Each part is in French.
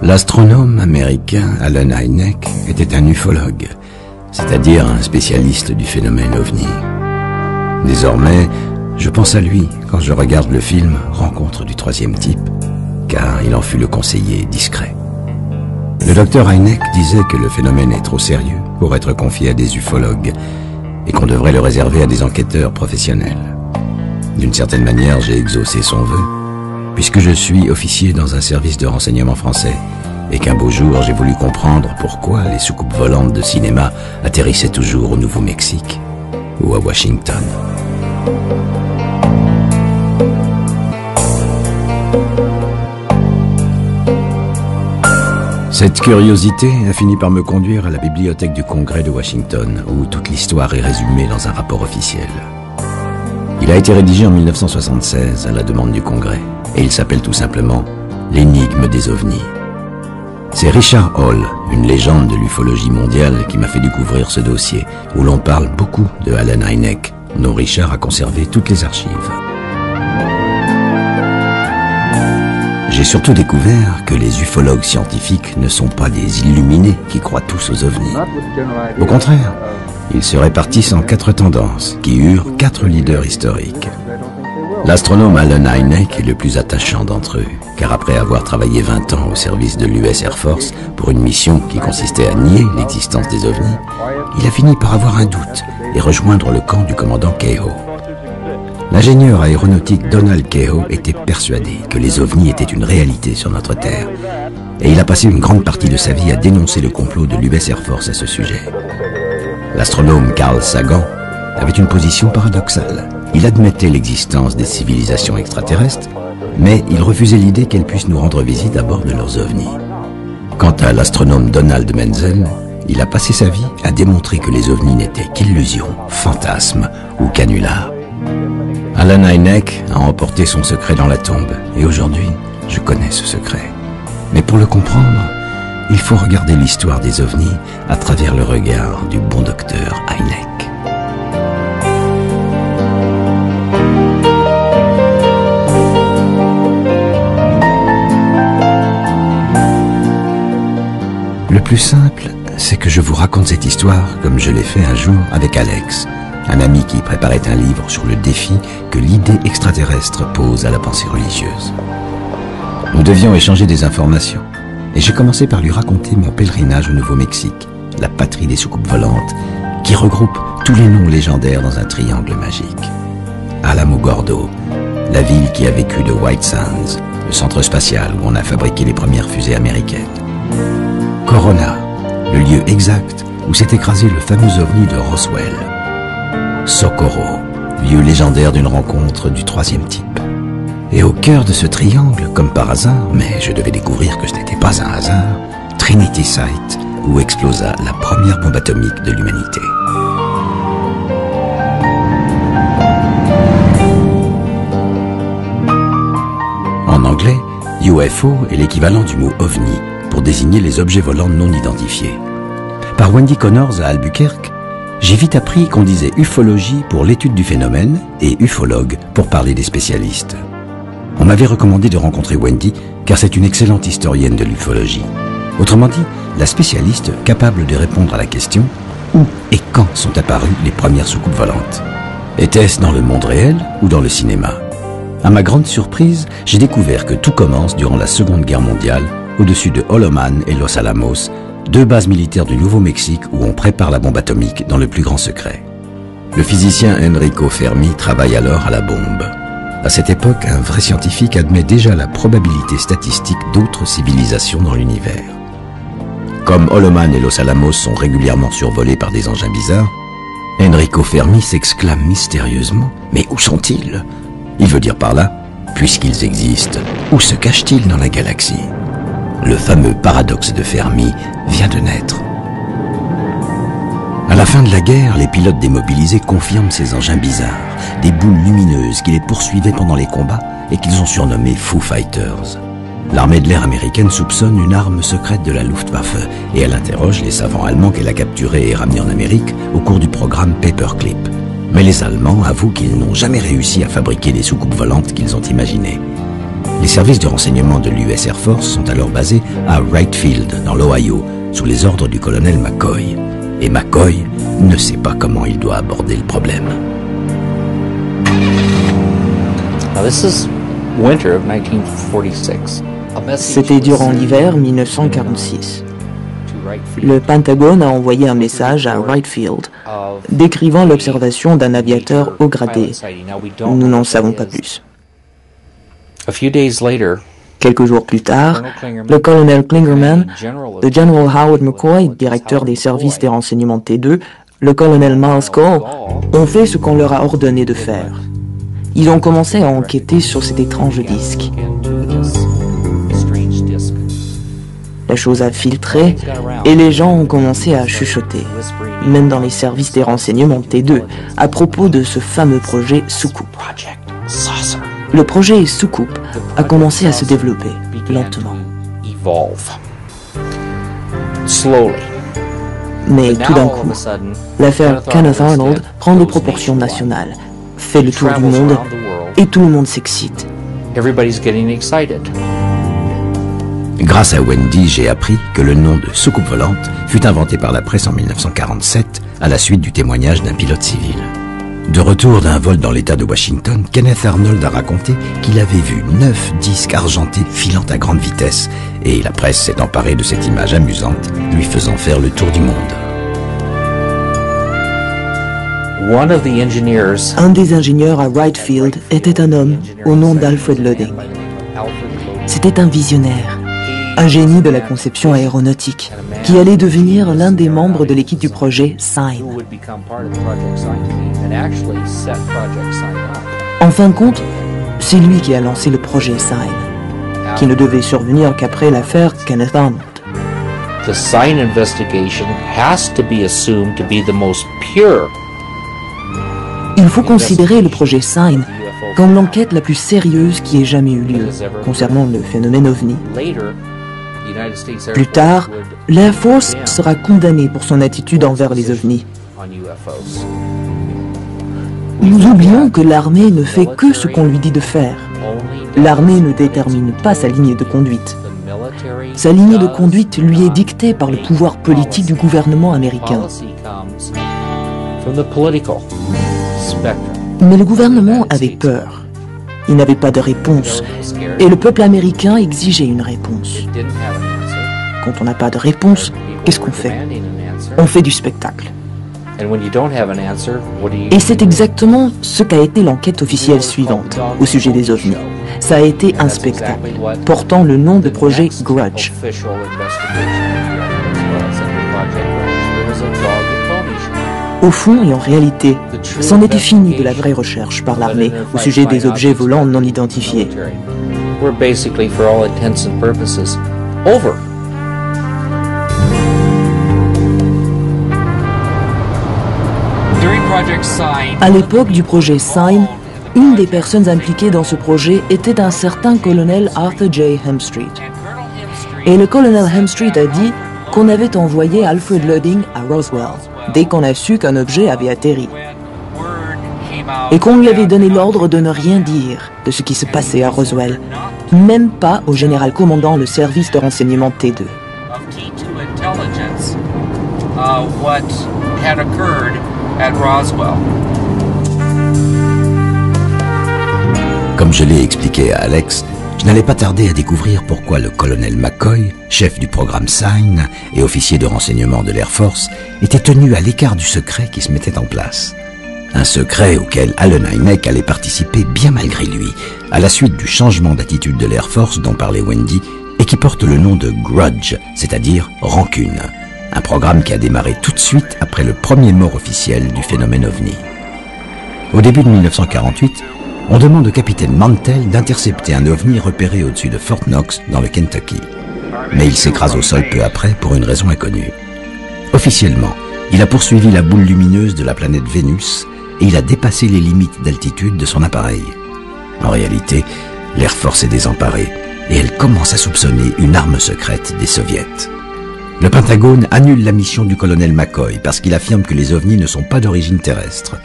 L'astronome américain Allen Hynek était un ufologue, c'est-à-dire un spécialiste du phénomène OVNI. Désormais, je pense à lui quand je regarde le film Rencontre du troisième type, car il en fut le conseiller discret. Le docteur Hynek disait que le phénomène est trop sérieux pour être confié à des ufologues et qu'on devrait le réserver à des enquêteurs professionnels. D'une certaine manière, j'ai exaucé son vœu, puisque je suis officier dans un service de renseignement français et qu'un beau jour j'ai voulu comprendre pourquoi les soucoupes volantes de cinéma atterrissaient toujours au Nouveau-Mexique ou à Washington. Cette curiosité a fini par me conduire à la bibliothèque du Congrès de Washington, où toute l'histoire est résumée dans un rapport officiel. Il a été rédigé en 1976 à la demande du Congrès, et il s'appelle tout simplement « L'énigme des ovnis ». C'est Richard Hall, une légende de l'ufologie mondiale, qui m'a fait découvrir ce dossier, où l'on parle beaucoup de Allen Hynek, dont Richard a conservé toutes les archives. J'ai surtout découvert que les ufologues scientifiques ne sont pas des illuminés qui croient tous aux ovnis. Au contraire, ils se répartissent en 4 tendances qui eurent 4 leaders historiques. L'astronome Allen Hynek est le plus attachant d'entre eux, car après avoir travaillé 20 ans au service de l'US Air Force pour une mission qui consistait à nier l'existence des ovnis, il a fini par avoir un doute et rejoindre le camp du commandant Keyhoe. L'ingénieur aéronautique Donald Keyhoe était persuadé que les ovnis étaient une réalité sur notre Terre, et il a passé une grande partie de sa vie à dénoncer le complot de l'US Air Force à ce sujet. L'astronome Carl Sagan avait une position paradoxale. Il admettait l'existence des civilisations extraterrestres, mais il refusait l'idée qu'elles puissent nous rendre visite à bord de leurs ovnis. Quant à l'astronome Donald Menzel, il a passé sa vie à démontrer que les ovnis n'étaient qu'illusions, fantasmes ou canulars. Allen Hynek a emporté son secret dans la tombe, et aujourd'hui, je connais ce secret. Mais pour le comprendre, il faut regarder l'histoire des ovnis à travers le regard du bon docteur Hynek. Le plus simple, c'est que je vous raconte cette histoire comme je l'ai fait un jour avec Alex, un ami qui préparait un livre sur le défi que l'idée extraterrestre pose à la pensée religieuse. Nous devions échanger des informations, et j'ai commencé par lui raconter mon pèlerinage au Nouveau-Mexique, la patrie des soucoupes volantes, qui regroupe tous les noms légendaires dans un triangle magique. Alamogordo, la ville qui a vécu de White Sands, le centre spatial où on a fabriqué les premières fusées américaines. Corona, le lieu exact où s'est écrasé le fameux ovni de Roswell. Socorro, lieu légendaire d'une rencontre du troisième type. Et au cœur de ce triangle, comme par hasard, mais je devais découvrir que ce n'était pas un hasard, Trinity Site, où explosa la première bombe atomique de l'humanité. En anglais, UFO est l'équivalent du mot OVNI pour désigner les objets volants non identifiés. Par Wendy Connors à Albuquerque, j'ai vite appris qu'on disait ufologie pour l'étude du phénomène et ufologue pour parler des spécialistes. On m'avait recommandé de rencontrer Wendy car c'est une excellente historienne de l'ufologie. Autrement dit, la spécialiste capable de répondre à la question où et quand sont apparues les premières soucoupes volantes. Était-ce dans le monde réel ou dans le cinéma? À ma grande surprise, j'ai découvert que tout commence durant la Seconde Guerre mondiale, au-dessus de Holoman et Los Alamos, 2 bases militaires du Nouveau-Mexique où on prépare la bombe atomique dans le plus grand secret. Le physicien Enrico Fermi travaille alors à la bombe. À cette époque, un vrai scientifique admet déjà la probabilité statistique d'autres civilisations dans l'univers. Comme Holoman et Los Alamos sont régulièrement survolés par des engins bizarres, Enrico Fermi s'exclame mystérieusement « Mais où sont-ils » Il veut dire par là « Puisqu'ils existent, où se cachent-ils dans la galaxie ?» Le fameux paradoxe de Fermi vient de naître. À la fin de la guerre, les pilotes démobilisés confirment ces engins bizarres, des boules lumineuses qui les poursuivaient pendant les combats et qu'ils ont surnommés Foo Fighters. L'armée de l'air américaine soupçonne une arme secrète de la Luftwaffe et elle interroge les savants allemands qu'elle a capturés et ramenés en Amérique au cours du programme Paperclip. Mais les Allemands avouent qu'ils n'ont jamais réussi à fabriquer les soucoupes volantes qu'ils ont imaginées. Les services de renseignement de l'US Air Force sont alors basés à Wright Field, dans l'Ohio, sous les ordres du colonel McCoy. Et McCoy ne sait pas comment il doit aborder le problème. C'était durant l'hiver 1946. Le Pentagone a envoyé un message à Wright Field décrivant l'observation d'un aviateur haut gradé. Nous n'en savons pas plus. Quelques jours plus tard, le colonel Klingerman, le général Howard McCoy, directeur des services des renseignements T2, le colonel Miles Cole, ont fait ce qu'on leur a ordonné de faire. Ils ont commencé à enquêter sur cet étrange disque. La chose a filtré et les gens ont commencé à chuchoter, même dans les services des renseignements T2, à propos de ce fameux projet Soucoupe. Le projet Soucoupe a commencé à se développer lentement. Mais tout d'un coup, l'affaire Kenneth Arnold prend des proportions nationales, fait le tour du monde et tout le monde s'excite. Grâce à Wendy, j'ai appris que le nom de soucoupe volante fut inventé par la presse en 1947 à la suite du témoignage d'un pilote civil. De retour d'un vol dans l'État de Washington, Kenneth Arnold a raconté qu'il avait vu 9 disques argentés filant à grande vitesse et la presse s'est emparée de cette image amusante, lui faisant faire le tour du monde. Un des ingénieurs à Wright Field était un homme au nom d'Alfred Lodding. C'était un visionnaire, un génie de la conception aéronautique, qui allait devenir l'un des membres de l'équipe du projet Sign. En fin de compte, c'est lui qui a lancé le projet Sign, qui ne devait survenir qu'après l'affaire Kenneth Arnold. The Sign investigation has to be assumed to be the most pure. Il faut considérer le projet Sign comme l'enquête la plus sérieuse qui ait jamais eu lieu concernant le phénomène OVNI. Plus tard, l'Air Force sera condamnée pour son attitude envers les OVNI. Nous oublions que l'armée ne fait que ce qu'on lui dit de faire. L'armée ne détermine pas sa ligne de conduite. Sa ligne de conduite lui est dictée par le pouvoir politique du gouvernement américain. Mais le gouvernement avait peur. Il n'avait pas de réponse. Et le peuple américain exigeait une réponse. Quand on n'a pas de réponse, qu'est-ce qu'on fait? On fait du spectacle. Et c'est exactement ce qu'a été l'enquête officielle suivante au sujet des OVNI. Ça a été un spectacle portant le nom de projet Grudge. Au fond et en réalité, c'en était fini de la vraie recherche par l'armée au sujet des objets volants non identifiés. À l'époque du projet Sign, une des personnes impliquées dans ce projet était un certain colonel Arthur J. Hemstreet. Et le colonel Hemstreet a dit qu'on avait envoyé Alfred Lodding à Roswell dès qu'on a su qu'un objet avait atterri. Et qu'on lui avait donné l'ordre de ne rien dire de ce qui se passait à Roswell, même pas au général commandant le service de renseignement T2. Comme je l'ai expliqué à Alex, je n'allais pas tarder à découvrir pourquoi le colonel McCoy, chef du programme Sign et officier de renseignement de l'Air Force, était tenu à l'écart du secret qui se mettait en place. Un secret auquel Allen Hynek allait participer bien malgré lui, à la suite du changement d'attitude de l'Air Force dont parlait Wendy, et qui porte le nom de Grudge, c'est-à-dire rancune. Un programme qui a démarré tout de suite après le premier mort officiel du phénomène OVNI. Au début de 1948, on demande au capitaine Mantell d'intercepter un OVNI repéré au-dessus de Fort Knox dans le Kentucky. Mais il s'écrase au sol peu après pour une raison inconnue. Officiellement, il a poursuivi la boule lumineuse de la planète Vénus et il a dépassé les limites d'altitude de son appareil. En réalité, l'Air Force est désemparée et elle commence à soupçonner une arme secrète des Soviets. Le Pentagone annule la mission du colonel McCoy parce qu'il affirme que les ovnis ne sont pas d'origine terrestre.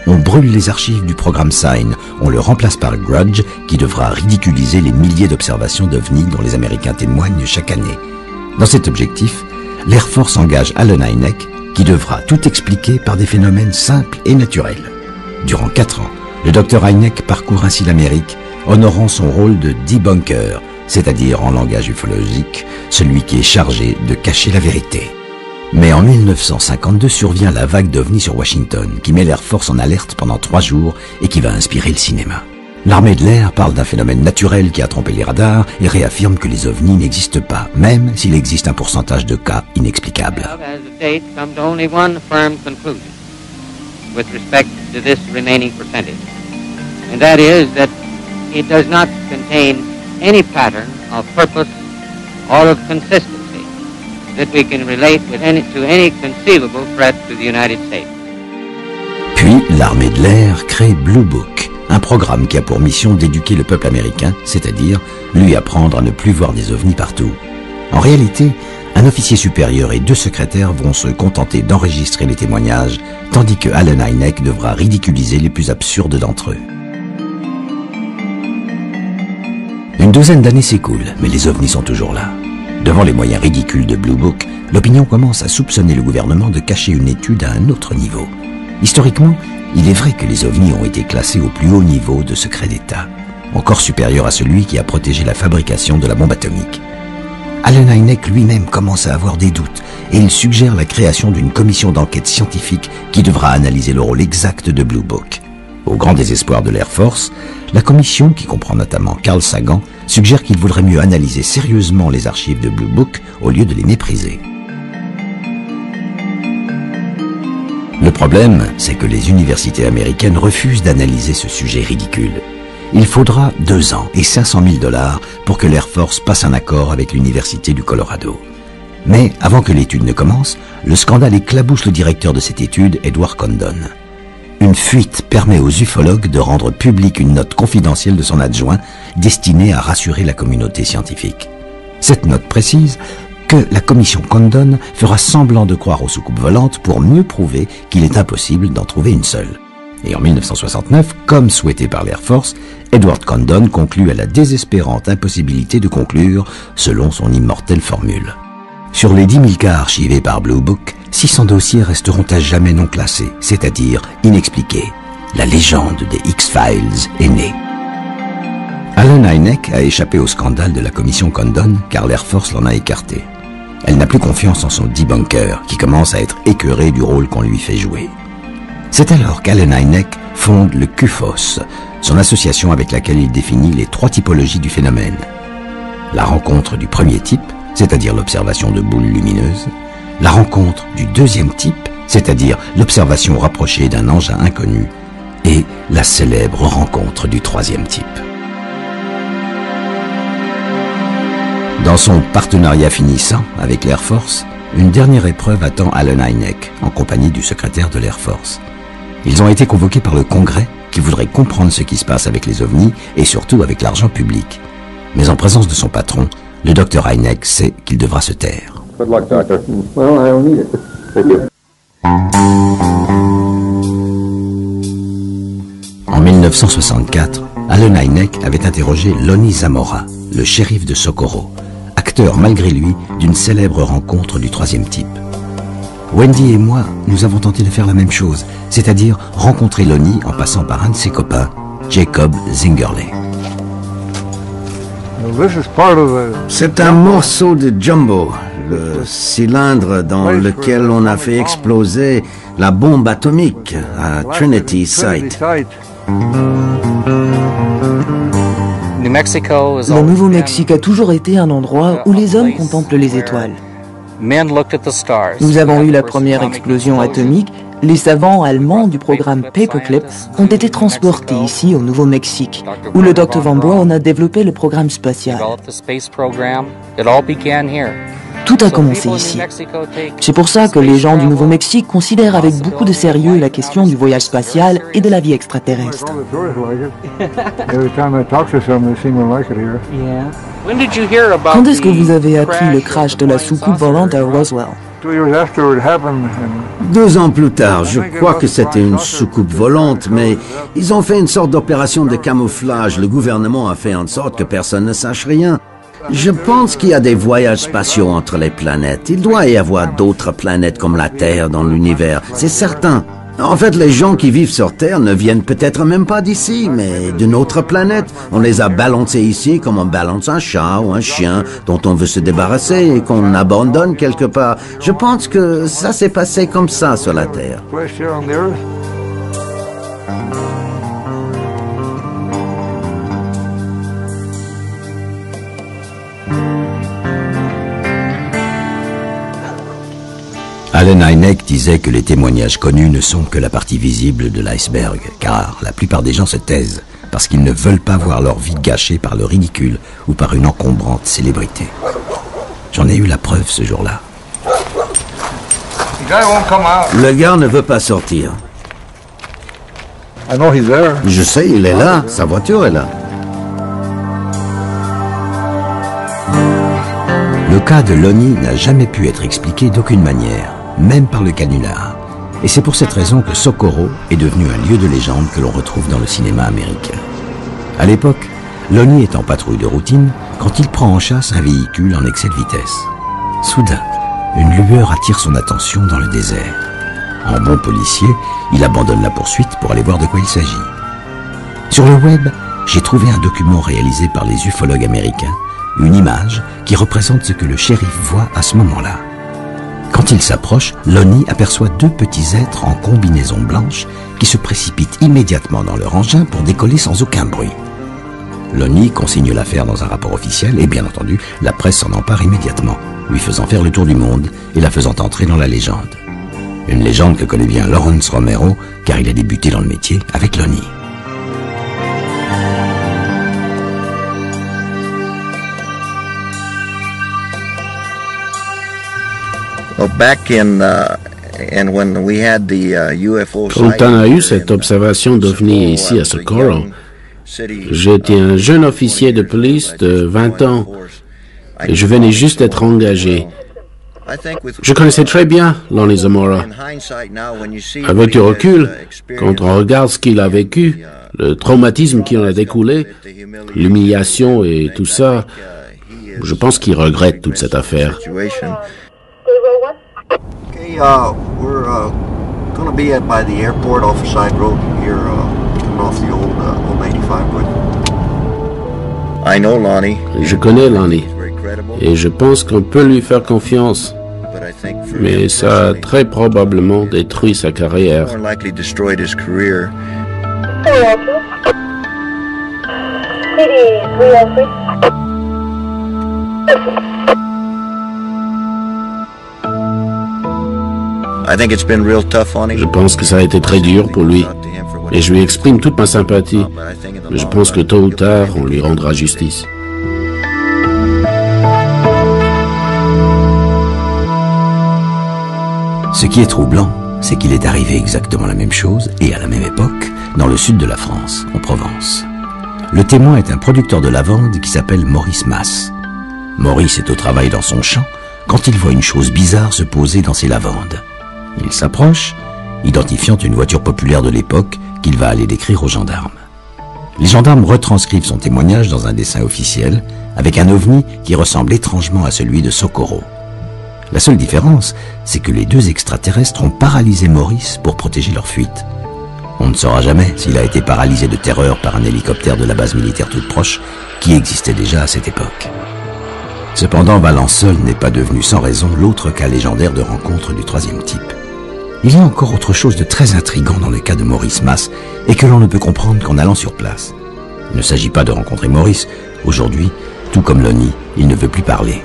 On brûle les archives du programme SIGN, on le remplace par Grudge, qui devra ridiculiser les milliers d'observations d'OVNI dont les Américains témoignent chaque année. Dans cet objectif, l'Air Force engage Allen Hynek, qui devra tout expliquer par des phénomènes simples et naturels. Durant 4 ans, le Dr Hynek parcourt ainsi l'Amérique, honorant son rôle de debunker, c'est-à-dire en langage ufologique, celui qui est chargé de cacher la vérité. Mais en 1952 survient la vague d'OVNI sur Washington, qui met l'Air Force en alerte pendant 3 jours et qui va inspirer le cinéma. L'armée de l'air parle d'un phénomène naturel qui a trompé les radars et réaffirme que les ovnis n'existent pas, même s'il existe un pourcentage de cas inexplicables. With respect to this remaining percentage, and that is that it does not contain any pattern of purpose or of consistency that we can relate with to any conceivable threat to the United States. Puis l'armée de l'air crée Blue Book, un programme qui a pour mission d'éduquer le peuple américain, c'est-à-dire lui apprendre à ne plus voir des ovnis partout. En réalité, un officier supérieur et 2 secrétaires vont se contenter d'enregistrer les témoignages, tandis que Allen Hynek devra ridiculiser les plus absurdes d'entre eux. Une douzaine d'années s'écoulent, mais les ovnis sont toujours là. Devant les moyens ridicules de Blue Book, l'opinion commence à soupçonner le gouvernement de cacher une étude à un autre niveau. Historiquement, il est vrai que les ovnis ont été classés au plus haut niveau de secret d'État, encore supérieur à celui qui a protégé la fabrication de la bombe atomique. Allen Hynek lui-même commence à avoir des doutes et il suggère la création d'une commission d'enquête scientifique qui devra analyser le rôle exact de Blue Book. Au grand désespoir de l'Air Force, la commission, qui comprend notamment Carl Sagan, suggère qu'il vaudrait mieux analyser sérieusement les archives de Blue Book au lieu de les mépriser. Le problème, c'est que les universités américaines refusent d'analyser ce sujet ridicule. Il faudra 2 ans et 500 000 $ pour que l'Air Force passe un accord avec l'Université du Colorado. Mais avant que l'étude ne commence, le scandale éclabousse le directeur de cette étude, Edward Condon. Une fuite permet aux ufologues de rendre publique une note confidentielle de son adjoint destinée à rassurer la communauté scientifique. Cette note précise que la commission Condon fera semblant de croire aux soucoupes volantes pour mieux prouver qu'il est impossible d'en trouver une seule. Et en 1969, comme souhaité par l'Air Force, Edward Condon conclut à la désespérante impossibilité de conclure selon son immortelle formule. Sur les 10 000 cas archivés par Blue Book, 600 dossiers resteront à jamais non classés, c'est-à-dire inexpliqués. La légende des X-Files est née. Allen Hynek a échappé au scandale de la commission Condon car l'Air Force l'en a écarté. Elle n'a plus confiance en son debunker qui commence à être écœuré du rôle qu'on lui fait jouer. C'est alors qu'Allen Hynek fonde le QFOS, son association avec laquelle il définit les 3 typologies du phénomène. La rencontre du premier type, c'est-à-dire l'observation de boules lumineuses, la rencontre du deuxième type, c'est-à-dire l'observation rapprochée d'un engin inconnu, et la célèbre rencontre du troisième type. Dans son partenariat finissant avec l'Air Force, une dernière épreuve attend Allen Hynek en compagnie du secrétaire de l'Air Force. Ils ont été convoqués par le Congrès qui voudrait comprendre ce qui se passe avec les ovnis et surtout avec l'argent public. Mais en présence de son patron, le Dr Hynek sait qu'il devra se taire. Good luck, doctor. Well, I don't need it. Thank you. En 1964, Allen Hynek avait interrogé Lonnie Zamora, le shérif de Socorro, acteur malgré lui d'une célèbre rencontre du troisième type. Wendy et moi, nous avons tenté de faire la même chose, c'est-à-dire rencontrer Lonnie en passant par un de ses copains, Jacob Zingerle. C'est un morceau de jumbo, le cylindre dans lequel on a fait exploser la bombe atomique à Trinity Site. Le Nouveau-Mexique a toujours été un endroit où les hommes contemplent les étoiles. Nous avons eu la première explosion atomique. Les savants allemands du programme Paperclip ont été transportés ici au Nouveau-Mexique, où le Dr. Von Braun a développé le programme spatial. Tout a commencé ici. C'est pour ça que les gens du Nouveau-Mexique considèrent avec beaucoup de sérieux la question du voyage spatial et de la vie extraterrestre. Quand est-ce que vous avez appris le crash de la soucoupe volante à Roswell? 2 ans plus tard, je crois que c'était une soucoupe volante, mais ils ont fait une sorte d'opération de camouflage. Le gouvernement a fait en sorte que personne ne sache rien. Je pense qu'il y a des voyages spatiaux entre les planètes. Il doit y avoir d'autres planètes comme la Terre dans l'univers, c'est certain. En fait, les gens qui vivent sur Terre ne viennent peut-être même pas d'ici, mais d'une autre planète. On les a balancés ici comme on balance un chat ou un chien dont on veut se débarrasser et qu'on abandonne quelque part. Je pense que ça s'est passé comme ça sur la Terre. Allen Hynek disait que les témoignages connus ne sont que la partie visible de l'iceberg, car la plupart des gens se taisent parce qu'ils ne veulent pas voir leur vie gâchée par le ridicule ou par une encombrante célébrité. J'en ai eu la preuve ce jour-là. Le gars ne veut pas sortir. Je sais, il est là, sa voiture est là. Le cas de Lonnie n'a jamais pu être expliqué d'aucune manière, même par le canular. Et c'est pour cette raison que Socorro est devenu un lieu de légende que l'on retrouve dans le cinéma américain. À l'époque, Lonnie est en patrouille de routine quand il prend en chasse un véhicule en excès de vitesse. Soudain, une lueur attire son attention dans le désert. En bon policier, il abandonne la poursuite pour aller voir de quoi il s'agit. Sur le web, j'ai trouvé un document réalisé par les ufologues américains, une image qui représente ce que le shérif voit à ce moment-là. Quand il s'approche, Lonnie aperçoit 2 petits êtres en combinaison blanche qui se précipitent immédiatement dans leur engin pour décoller sans aucun bruit. Lonnie consigne l'affaire dans un rapport officiel et bien entendu, la presse s'en empare immédiatement, lui faisant faire le tour du monde et la faisant entrer dans la légende. Une légende que connaît bien Lawrence Romero car il a débuté dans le métier avec Lonnie. Quand on a eu cette observation d'OVNI ici à Socorro, j'étais un jeune officier de police de 20 ans et je venais juste d'être engagé. Je connaissais très bien Lonnie Zamora. Avec du recul, quand on regarde ce qu'il a vécu, le traumatisme qui en a découlé, l'humiliation et tout ça, je pense qu'il regrette toute cette affaire. Okay, we're going to be by the airport off the side road here, coming off the old 85 road. I know Lonnie. Je connais Lonnie et je pense qu'on peut lui faire confiance, mais ça a très probablement détruit sa carrière. More likely destroyed his career. Je pense que ça a été très dur pour lui et je lui exprime toute ma sympathie, mais je pense que tôt ou tard, on lui rendra justice. Ce qui est troublant, c'est qu'il est arrivé exactement la même chose et à la même époque dans le sud de la France, en Provence. Le témoin est un producteur de lavande qui s'appelle Maurice Mas. Maurice est au travail dans son champ quand il voit une chose bizarre se poser dans ses lavandes. Il s'approche, identifiant une voiture populaire de l'époque qu'il va aller décrire aux gendarmes. Les gendarmes retranscrivent son témoignage dans un dessin officiel avec un ovni qui ressemble étrangement à celui de Socorro. La seule différence, c'est que les 2 extraterrestres ont paralysé Maurice pour protéger leur fuite. On ne saura jamais s'il a été paralysé de terreur par un hélicoptère de la base militaire toute proche qui existait déjà à cette époque. Cependant, Valence seul n'est pas devenu sans raison l'autre cas légendaire de rencontre du 3e type. Il y a encore autre chose de très intrigant dans le cas de Maurice Mas et que l'on ne peut comprendre qu'en allant sur place. Il ne s'agit pas de rencontrer Maurice. Aujourd'hui, tout comme Lonnie, il ne veut plus parler.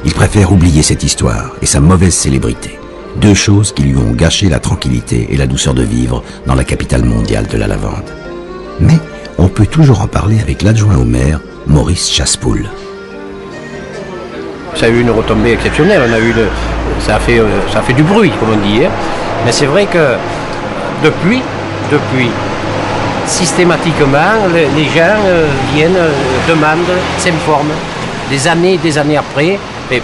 Il préfère oublier cette histoire et sa mauvaise célébrité. 2 choses qui lui ont gâché la tranquillité et la douceur de vivre dans la capitale mondiale de la lavande. Mais on peut toujours en parler avec l'adjoint au maire, Maurice Chassepoul. Ça a eu une retombée exceptionnelle. Ça a fait du bruit, comme on dit. Hein. Mais c'est vrai que depuis, systématiquement, les gens viennent, demandent, s'informent. Des années après, mais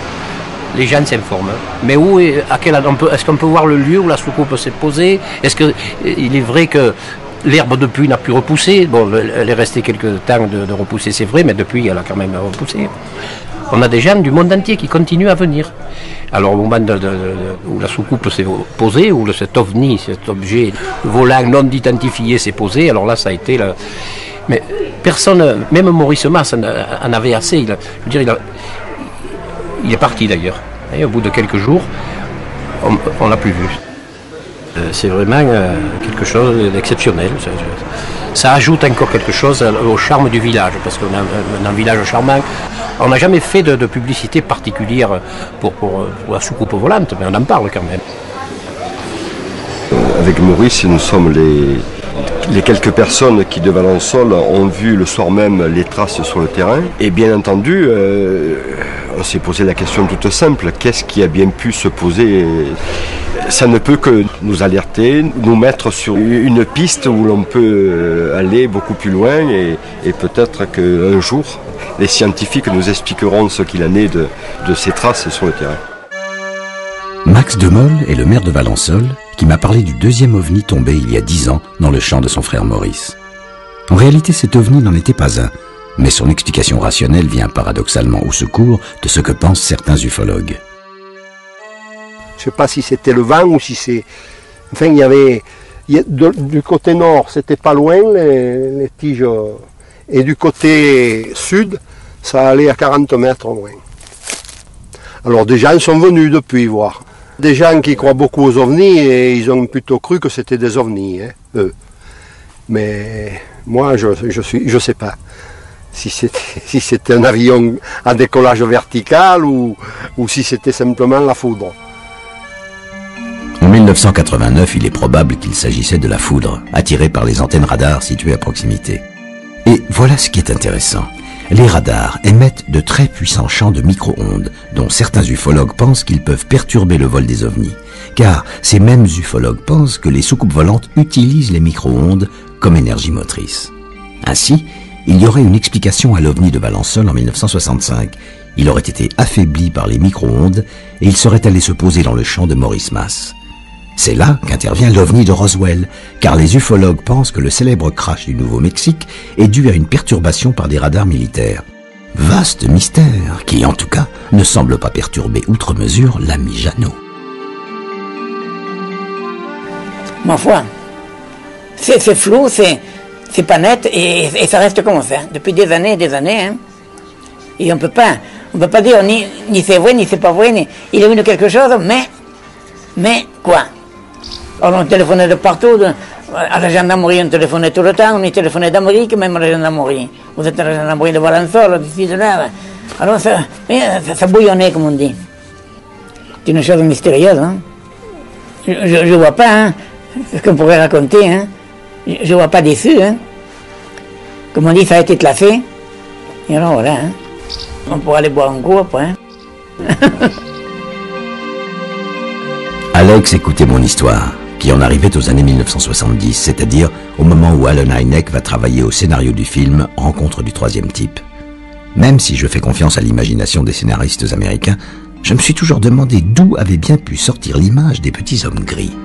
les gens s'informent. Mais où est-ce qu'on peut voir le lieu où la soucoupe s'est posée? Est-ce qu'il est vrai que l'herbe depuis n'a plus repoussé? Bon, elle est restée quelques temps de repousser, c'est vrai, mais depuis elle a quand même repoussé. On a des gens du monde entier qui continuent à venir. Alors au moment où la soucoupe s'est posée, où cet ovni, cet objet volant non identifié s'est posé, alors là ça a été... Mais personne, même Maurice Masse en avait assez. Il est parti d'ailleurs. Et au bout de quelques jours, on l'a plus vu. C'est vraiment quelque chose d'exceptionnel. Ça ajoute encore quelque chose au charme du village, parce qu'on a un village charmant. On n'a jamais fait de publicité particulière pour la soucoupe volante, mais on en parle quand même. Avec Maurice, nous sommes les quelques personnes qui de Valençol ont vu le soir même les traces sur le terrain. Et bien entendu, on s'est posé la question toute simple, qu'est-ce qui a bien pu se poser? Ça ne peut que nous alerter, nous mettre sur une piste où l'on peut aller beaucoup plus loin et peut-être qu'un jour, les scientifiques nous expliqueront ce qu'il en est de ces traces sur le terrain. Max Demolle est le maire de Valençol qui m'a parlé du deuxième ovni tombé il y a 10 ans dans le champ de son frère Maurice. En réalité, cet ovni n'en était pas un, mais son explication rationnelle vient paradoxalement au secours de ce que pensent certains ufologues. Je ne sais pas si c'était le vent ou si c'est... Enfin, du côté nord, c'était pas loin, les tiges, et du côté sud, ça allait à 40 mètres loin. Alors des gens sont venus depuis voir. Des gens qui croient beaucoup aux ovnis et ils ont plutôt cru que c'était des ovnis, hein, eux. Mais moi, je sais pas si c'était un avion à décollage vertical ou si c'était simplement la foudre. En 1989, il est probable qu'il s'agissait de la foudre, attirée par les antennes radars situées à proximité. Et voilà ce qui est intéressant. Les radars émettent de très puissants champs de micro-ondes, dont certains ufologues pensent qu'ils peuvent perturber le vol des ovnis. Car ces mêmes ufologues pensent que les soucoupes volantes utilisent les micro-ondes comme énergie motrice. Ainsi, il y aurait une explication à l'ovni de Valençol en 1965. Il aurait été affaibli par les micro-ondes et il serait allé se poser dans le champ de Maurice Masse. C'est là qu'intervient l'ovni de Roswell, car les ufologues pensent que le célèbre crash du Nouveau-Mexique est dû à une perturbation par des radars militaires. Vaste mystère qui, en tout cas, ne semble pas perturber outre mesure l'ami Jeannot. Ma foi, c'est flou, c'est pas net et ça reste comme ça, depuis des années et des années. Hein. Et on peut pas dire ni c'est vrai, ni c'est pas vrai, ni il est venu quelque chose, mais quoi? On téléphonait de partout, à la gendarmerie on téléphonait tout le temps, on y téléphonait d'Amérique, même à la gendarmerie. Vous êtes à la gendarmerie de Valençol, d'ici, de là. Alors ça bouillonnait, comme on dit. C'est une chose mystérieuse. Hein. Je vois pas hein, ce qu'on pourrait raconter. Hein. Je vois pas d'issue. Hein. Comme on dit, ça a été classé. Et alors voilà. Hein. On pourra aller boire un coup après. Hein. Alex écoutait mon histoire, qui en arrivait aux années 1970, c'est-à-dire au moment où Alan Hynek va travailler au scénario du film Rencontre du troisième type. Même si je fais confiance à l'imagination des scénaristes américains, je me suis toujours demandé d'où avait bien pu sortir l'image des petits hommes gris.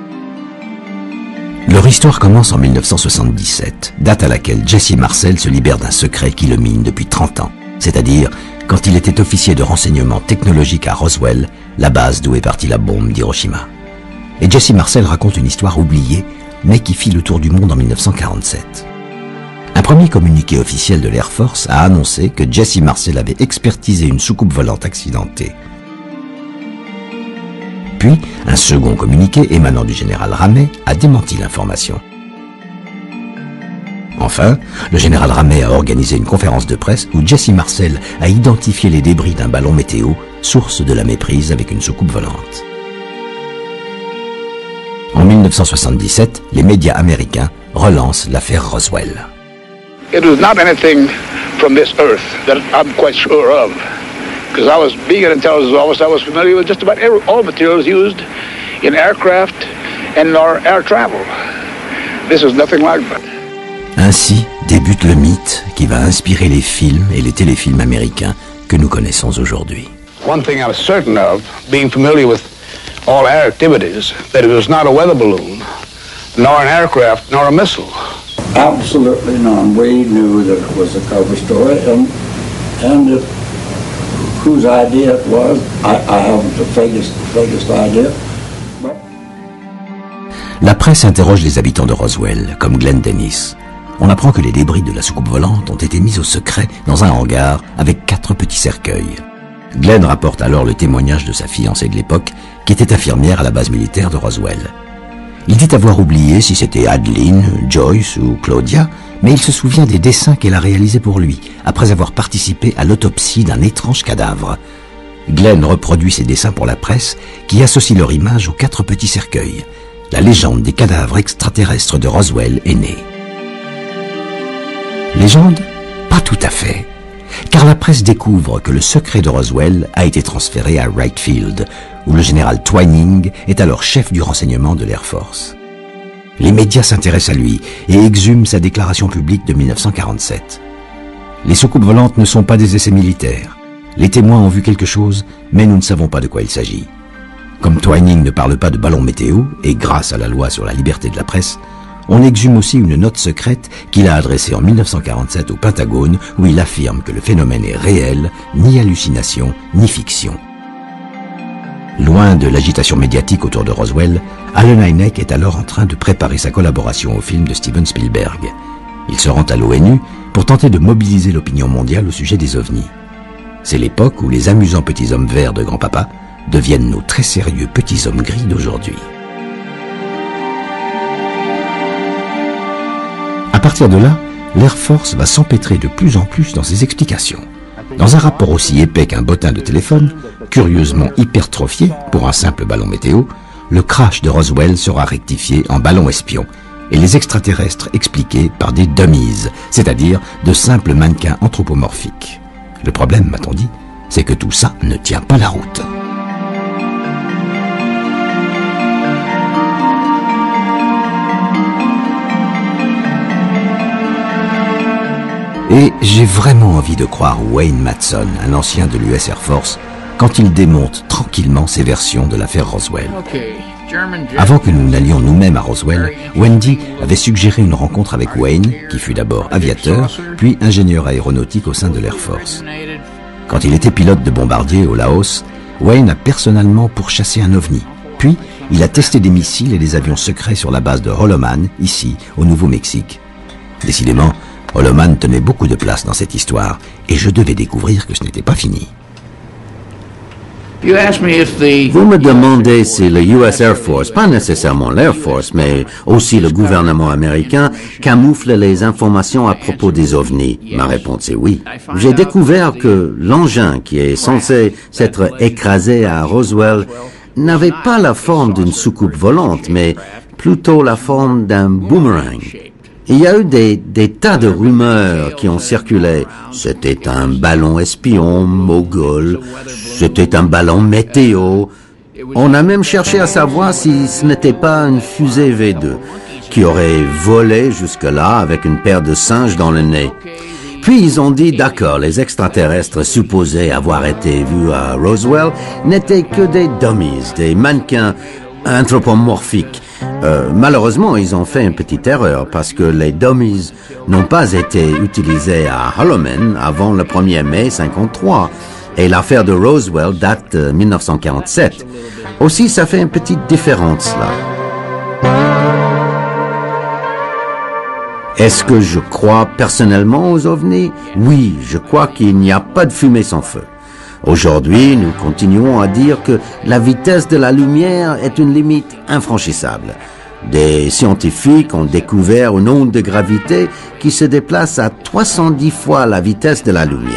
Leur histoire commence en 1977, date à laquelle Jesse Marcel se libère d'un secret qui le mine depuis 30 ans, c'est-à-dire quand il était officier de renseignement technologique à Roswell, la base d'où est partie la bombe d'Hiroshima. Et Jesse Marcel raconte une histoire oubliée, mais qui fit le tour du monde en 1947. Un premier communiqué officiel de l'Air Force a annoncé que Jesse Marcel avait expertisé une soucoupe volante accidentée. Puis, un second communiqué émanant du général Ramey a démenti l'information. Enfin, le général Ramey a organisé une conférence de presse où Jesse Marcel a identifié les débris d'un ballon météo, source de la méprise avec une soucoupe volante. En 1977, les médias américains relancent l'affaire Roswell. It was not anything from this earth that I'm quite sure of. Because I was being an intelligence officer, I was familiar with just about all materials used in aircraft and air travel. This is nothing like that. Ainsi débute le mythe qui va inspirer les films et les téléfilms américains que nous connaissons aujourd'hui. One thing I was certain of, being familiar with all air activities, that it was not a weather balloon, nor an aircraft, nor a missile. Absolutely none. We knew that it was a cover story, and whose idea it was, I haven't the vaguest idea. La presse interroge les habitants de Roswell, comme Glenn Dennis. On apprend que les débris de la soucoupe volante ont été mis au secret dans un hangar avec 4 petits cercueils. Glenn rapporte alors le témoignage de sa fiancée de l'époque, qui était infirmière à la base militaire de Roswell. Il dit avoir oublié si c'était Adeline, Joyce ou Claudia, mais il se souvient des dessins qu'elle a réalisés pour lui, après avoir participé à l'autopsie d'un étrange cadavre. Glenn reproduit ces dessins pour la presse, qui associe leur image aux 4 petits cercueils. La légende des cadavres extraterrestres de Roswell est née. Légende? Pas tout à fait. Car la presse découvre que le secret de Roswell a été transféré à Wright Field, où le général Twining est alors chef du renseignement de l'Air Force. Les médias s'intéressent à lui et exhument sa déclaration publique de 1947. Les soucoupes volantes ne sont pas des essais militaires. Les témoins ont vu quelque chose, mais nous ne savons pas de quoi il s'agit. Comme Twining ne parle pas de ballon météo, et grâce à la loi sur la liberté de la presse, on exhume aussi une note secrète qu'il a adressée en 1947 au Pentagone, où il affirme que le phénomène est réel, ni hallucination, ni fiction. Loin de l'agitation médiatique autour de Roswell, Allen Hynek est alors en train de préparer sa collaboration au film de Steven Spielberg. Il se rend à l'ONU pour tenter de mobiliser l'opinion mondiale au sujet des ovnis. C'est l'époque où les amusants petits hommes verts de grand-papa deviennent nos très sérieux petits hommes gris d'aujourd'hui. À partir de là, l'Air Force va s'empêtrer de plus en plus dans ses explications. Dans un rapport aussi épais qu'un bottin de téléphone, curieusement hypertrophié pour un simple ballon météo, le crash de Roswell sera rectifié en ballon espion et les extraterrestres expliqués par des dummies, c'est-à-dire de simples mannequins anthropomorphiques. Le problème, m'a-t-on dit, c'est que tout ça ne tient pas la route. Et j'ai vraiment envie de croire Wayne Madsen, un ancien de l'US Air Force, quand il démonte tranquillement ses versions de l'affaire Roswell. Avant que nous n'allions nous-mêmes à Roswell, Wendy avait suggéré une rencontre avec Wayne, qui fut d'abord aviateur, puis ingénieur aéronautique au sein de l'Air Force. Quand il était pilote de bombardier au Laos, Wayne a personnellement pourchassé un ovni. Puis, il a testé des missiles et des avions secrets sur la base de Holloman, ici, au Nouveau-Mexique. Décidément, Holloman tenait beaucoup de place dans cette histoire, et je devais découvrir que ce n'était pas fini. Vous me demandez si le US Air Force, pas nécessairement l'Air Force, mais aussi le gouvernement américain, camoufle les informations à propos des ovnis. Ma réponse est oui. J'ai découvert que l'engin qui est censé s'être écrasé à Roswell n'avait pas la forme d'une soucoupe volante, mais plutôt la forme d'un boomerang. Il y a eu des tas de rumeurs qui ont circulé. C'était un ballon espion, mogul, c'était un ballon météo. On a même cherché à savoir si ce n'était pas une fusée V2 qui aurait volé jusque-là avec une paire de singes dans le nez. Puis ils ont dit, d'accord, les extraterrestres supposés avoir été vus à Roswell n'étaient que des dummies, des mannequins anthropomorphiques. Malheureusement, ils ont fait une petite erreur parce que les dummies n'ont pas été utilisés à Holloman avant le 1er mai 1953 et l'affaire de Roswell date de 1947. Aussi, ça fait une petite différence là. Est-ce que je crois personnellement aux ovnis? Oui, je crois qu'il n'y a pas de fumée sans feu. Aujourd'hui, nous continuons à dire que la vitesse de la lumière est une limite infranchissable. Des scientifiques ont découvert une onde de gravité qui se déplace à 310 fois la vitesse de la lumière.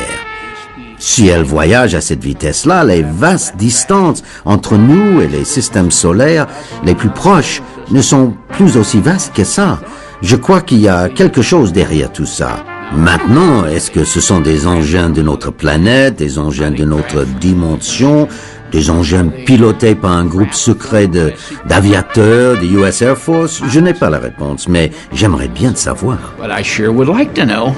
Si elle voyage à cette vitesse-là, les vastes distances entre nous et les systèmes solaires les plus proches ne sont plus aussi vastes que ça. Je crois qu'il y a quelque chose derrière tout ça. Maintenant, est-ce que ce sont des engins de notre planète, des engins de notre dimension, des engins pilotés par un groupe secret d'aviateurs de US Air Force? Je n'ai pas la réponse, mais j'aimerais bien le savoir. But I sure would like to know.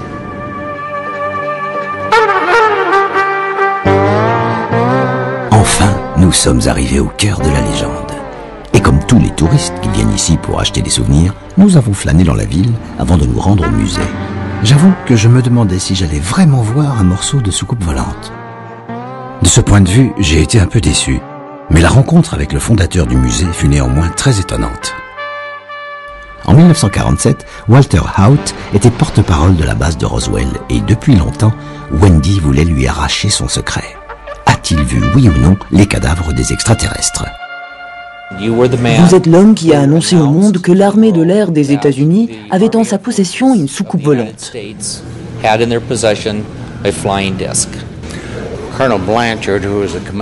Enfin, nous sommes arrivés au cœur de la légende. Et comme tous les touristes qui viennent ici pour acheter des souvenirs, nous avons flâné dans la ville avant de nous rendre au musée. J'avoue que je me demandais si j'allais vraiment voir un morceau de soucoupe volante. De ce point de vue, j'ai été un peu déçu. Mais la rencontre avec le fondateur du musée fut néanmoins très étonnante. En 1947, Walter Haut était porte-parole de la base de Roswell et depuis longtemps, Wendy voulait lui arracher son secret. A-t-il vu, oui ou non, les cadavres des extraterrestres? Vous êtes l'homme qui a annoncé au monde que l'armée de l'air des États-Unis avait en sa possession une soucoupe volante.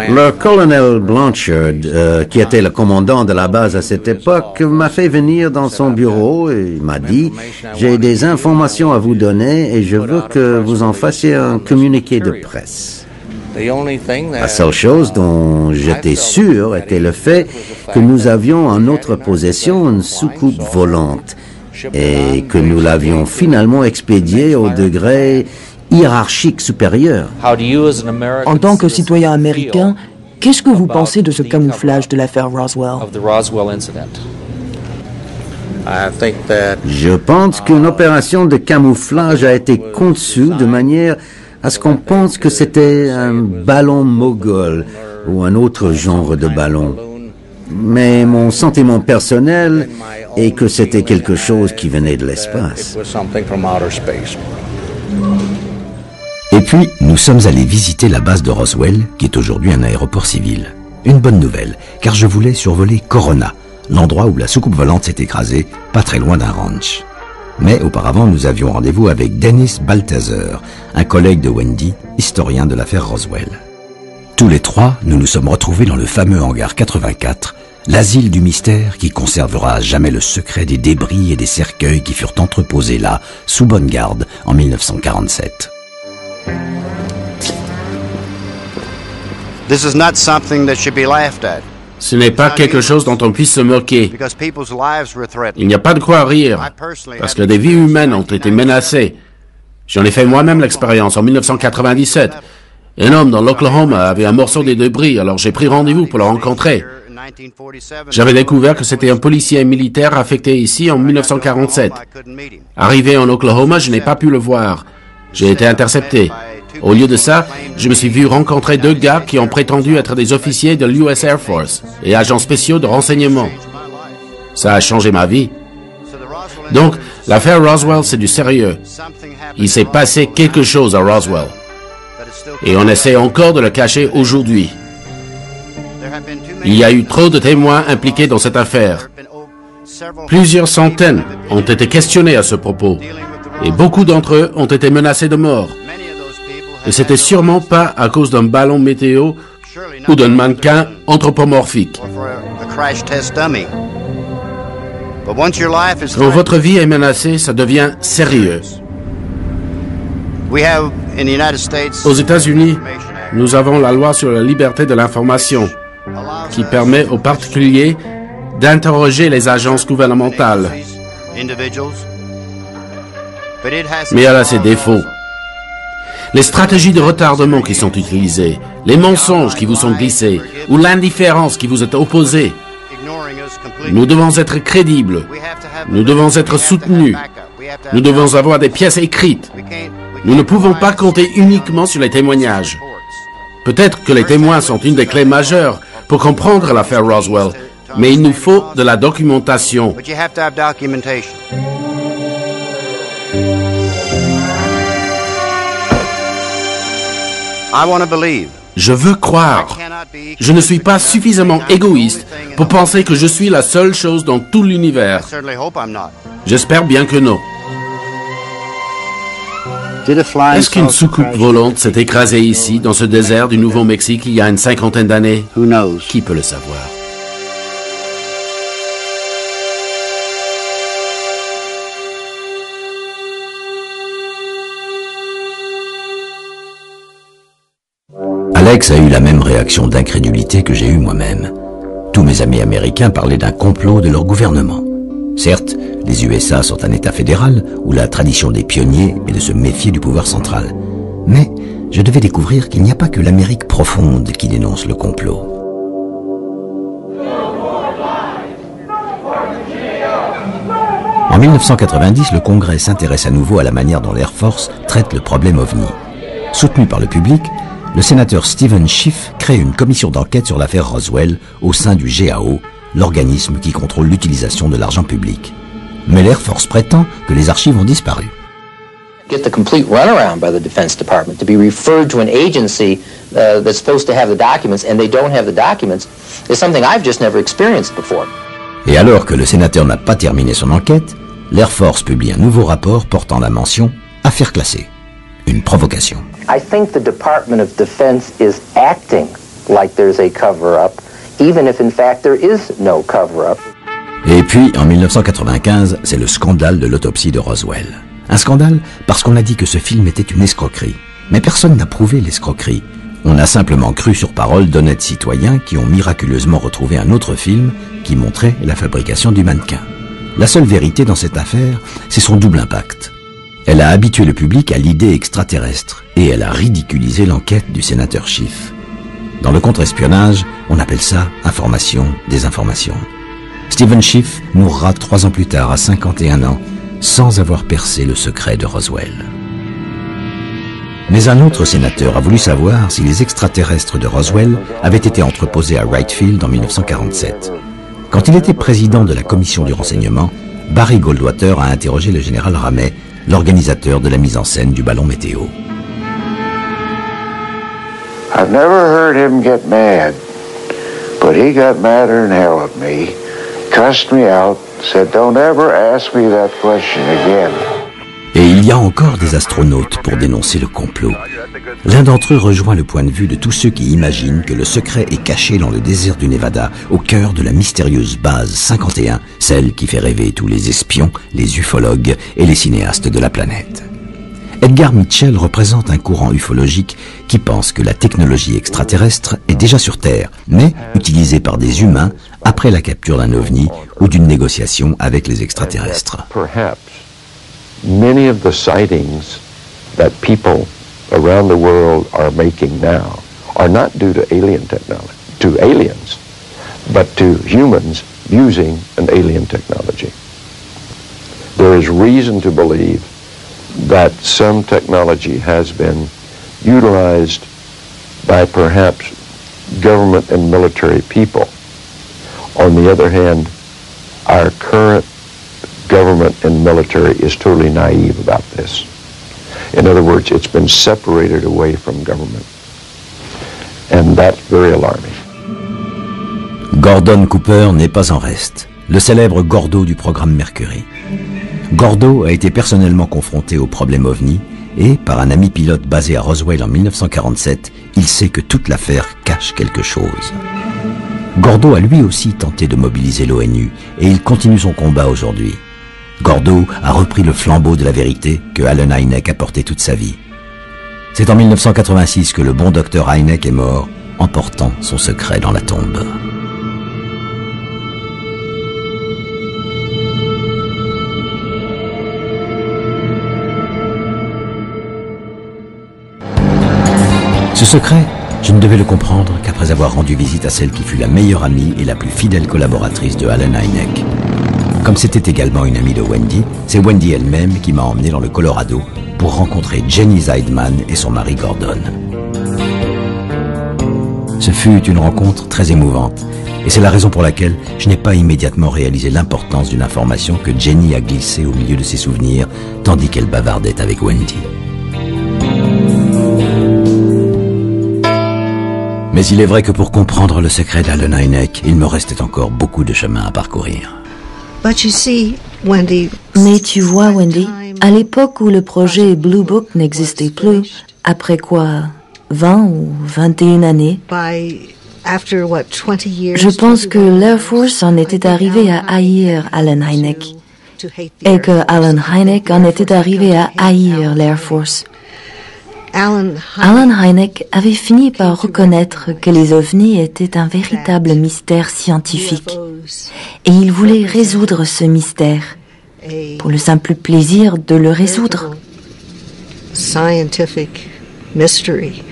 Le colonel Blanchard, qui était le commandant de la base à cette époque, m'a fait venir dans son bureau et m'a dit « J'ai des informations à vous donner et je veux que vous en fassiez un communiqué de presse. » La seule chose dont j'étais sûr était le fait que nous avions en notre possession une soucoupe volante et que nous l'avions finalement expédiée au degré hiérarchique supérieur. En tant que citoyen américain, qu'est-ce que vous pensez de ce camouflage de l'affaire Roswell? Je pense qu'une opération de camouflage a été conçue de manière à ce qu'on pense que c'était un ballon mogol ou un autre genre de ballon. Mais mon sentiment personnel est que c'était quelque chose qui venait de l'espace. Et puis, nous sommes allés visiter la base de Roswell, qui est aujourd'hui un aéroport civil. Une bonne nouvelle, car je voulais survoler Corona, l'endroit où la soucoupe volante s'est écrasée, pas très loin d'un ranch. Mais auparavant, nous avions rendez-vous avec Dennis Balthazar, un collègue de Wendy, historien de l'affaire Roswell. Tous les trois, nous nous sommes retrouvés dans le fameux hangar 84, l'asile du mystère qui conservera à jamais le secret des débris et des cercueils qui furent entreposés là, sous bonne garde, en 1947. This is not something that should be laughed at. Ce n'est pas quelque chose dont on puisse se moquer. Il n'y a pas de quoi rire, parce que des vies humaines ont été menacées. J'en ai fait moi-même l'expérience en 1997. Un homme dans l'Oklahoma avait un morceau des débris, alors j'ai pris rendez-vous pour le rencontrer. J'avais découvert que c'était un policier militaire affecté ici en 1947. Arrivé en Oklahoma, je n'ai pas pu le voir. J'ai été intercepté. Au lieu de ça, je me suis vu rencontrer deux gars qui ont prétendu être des officiers de l'US Air Force et agents spéciaux de renseignement. Ça a changé ma vie. Donc, l'affaire Roswell, c'est du sérieux. Il s'est passé quelque chose à Roswell. Et on essaie encore de le cacher aujourd'hui. Il y a eu trop de témoins impliqués dans cette affaire. Plusieurs centaines ont été questionnés à ce propos. Et beaucoup d'entre eux ont été menacés de mort. Et c'était sûrement pas à cause d'un ballon météo ou d'un mannequin anthropomorphique. Quand votre vie est menacée, ça devient sérieux. Aux États-Unis, nous avons la loi sur la liberté de l'information qui permet aux particuliers d'interroger les agences gouvernementales. Mais elle a ses défauts. Les stratégies de retardement qui sont utilisées, les mensonges qui vous sont glissés ou l'indifférence qui vous est opposée. Nous devons être crédibles. Nous devons être soutenus. Nous devons avoir des pièces écrites. Nous ne pouvons pas compter uniquement sur les témoignages. Peut-être que les témoins sont une des clés majeures pour comprendre l'affaire Roswell, mais il nous faut de la documentation. Je veux croire. Je ne suis pas suffisamment égoïste pour penser que je suis la seule chose dans tout l'univers. J'espère bien que non. Est-ce qu'une soucoupe volante s'est écrasée ici, dans ce désert du Nouveau-Mexique, il y a une 50aine d'années? Qui peut le savoir? Alex a eu la même réaction d'incrédulité que j'ai eue moi-même. Tous mes amis américains parlaient d'un complot de leur gouvernement. Certes, les USA sont un État fédéral où la tradition des pionniers est de se méfier du pouvoir central. Mais je devais découvrir qu'il n'y a pas que l'Amérique profonde qui dénonce le complot. En 1990, le Congrès s'intéresse à nouveau à la manière dont l'Air Force traite le problème OVNI. Soutenu par le public, le sénateur Stephen Schiff crée une commission d'enquête sur l'affaire Roswell au sein du GAO, l'organisme qui contrôle l'utilisation de l'argent public. Mais l'Air Force prétend que les archives ont disparu. Get the complete runaround by the Defense Department to be referred to an agency that's supposed to have the documents and they don't have the documents is something I've just never experienced before. Et alors que le sénateur n'a pas terminé son enquête, l'Air Force publie un nouveau rapport portant la mention « Affaire classée », une provocation. I think the Department of Defense is acting like there's a cover-up, even if in fact there is no cover-up. Et puis, en 1995, c'est le scandale de l'autopsie de Roswell. Un scandale parce qu'on a dit que ce film était une escroquerie. Mais personne n'a prouvé l'escroquerie. On a simplement cru sur parole d'honnêtes citoyens qui ont miraculeusement retrouvé un autre film qui montrait la fabrication du mannequin. La seule vérité dans cette affaire, c'est son double impact. Elle a habitué le public à l'idée extraterrestre et elle a ridiculisé l'enquête du sénateur Schiff. Dans le contre-espionnage, on appelle ça information, désinformation. Stephen Schiff mourra 3 ans plus tard, à 51 ans, sans avoir percé le secret de Roswell. Mais un autre sénateur a voulu savoir si les extraterrestres de Roswell avaient été entreposés à Wright Field en 1947. Quand il était président de la commission du renseignement, Barry Goldwater a interrogé le général Ramey, l'organisateur de la mise en scène du ballon météo. I've never heard him get mad, but he got madder than hell at me, cussed me out, said don't ever ask me that question again. Et il y a encore des astronautes pour dénoncer le complot. L'un d'entre eux rejoint le point de vue de tous ceux qui imaginent que le secret est caché dans le désert du Nevada, au cœur de la mystérieuse base 51, celle qui fait rêver tous les espions, les ufologues et les cinéastes de la planète. Edgar Mitchell représente un courant ufologique qui pense que la technologie extraterrestre est déjà sur Terre, mais utilisée par des humains après la capture d'un ovni ou d'une négociation avec les extraterrestres. Many of the sightings that people around the world are making now are not due to alien technology, to aliens, but to humans using an alien technology. There is reason to believe that some technology has been utilized by perhaps government and military people. On the other hand, our current government and military is totally naive about this. In other words, it's been separated away from government. And that's very alarming. Gordon Cooper n'est pas en reste, le célèbre Gordo du programme Mercury. Gordo a été personnellement confronté au problème OVNI et, par un ami pilote basé à Roswell en 1947, il sait que toute l'affaire cache quelque chose. Gordo a lui aussi tenté de mobiliser l'ONU et il continue son combat aujourd'hui. Gordo a repris le flambeau de la vérité que Allen Hynek a porté toute sa vie. C'est en 1986 que le bon docteur Hynek est mort, emportant son secret dans la tombe. Ce secret, je ne devais le comprendre qu'après avoir rendu visite à celle qui fut la meilleure amie et la plus fidèle collaboratrice de Allen Hynek. Comme c'était également une amie de Wendy, c'est Wendy elle-même qui m'a emmené dans le Colorado pour rencontrer Jenny Zeidman et son mari Gordon. Ce fut une rencontre très émouvante et c'est la raison pour laquelle je n'ai pas immédiatement réalisé l'importance d'une information que Jenny a glissée au milieu de ses souvenirs tandis qu'elle bavardait avec Wendy. Mais il est vrai que pour comprendre le secret d'Allen Hynek, il me restait encore beaucoup de chemin à parcourir. Mais tu vois, Wendy, à l'époque où le projet Blue Book n'existait plus, après quoi, 20 ou 21 années, je pense que l'Air Force en était arrivé à haïr Allen Hynek et que Allen Hynek en était arrivé à haïr l'Air Force. Allen Hynek avait fini par reconnaître que les ovnis étaient un véritable mystère scientifique et il voulait résoudre ce mystère pour le simple plaisir de le résoudre. Scientific mystery.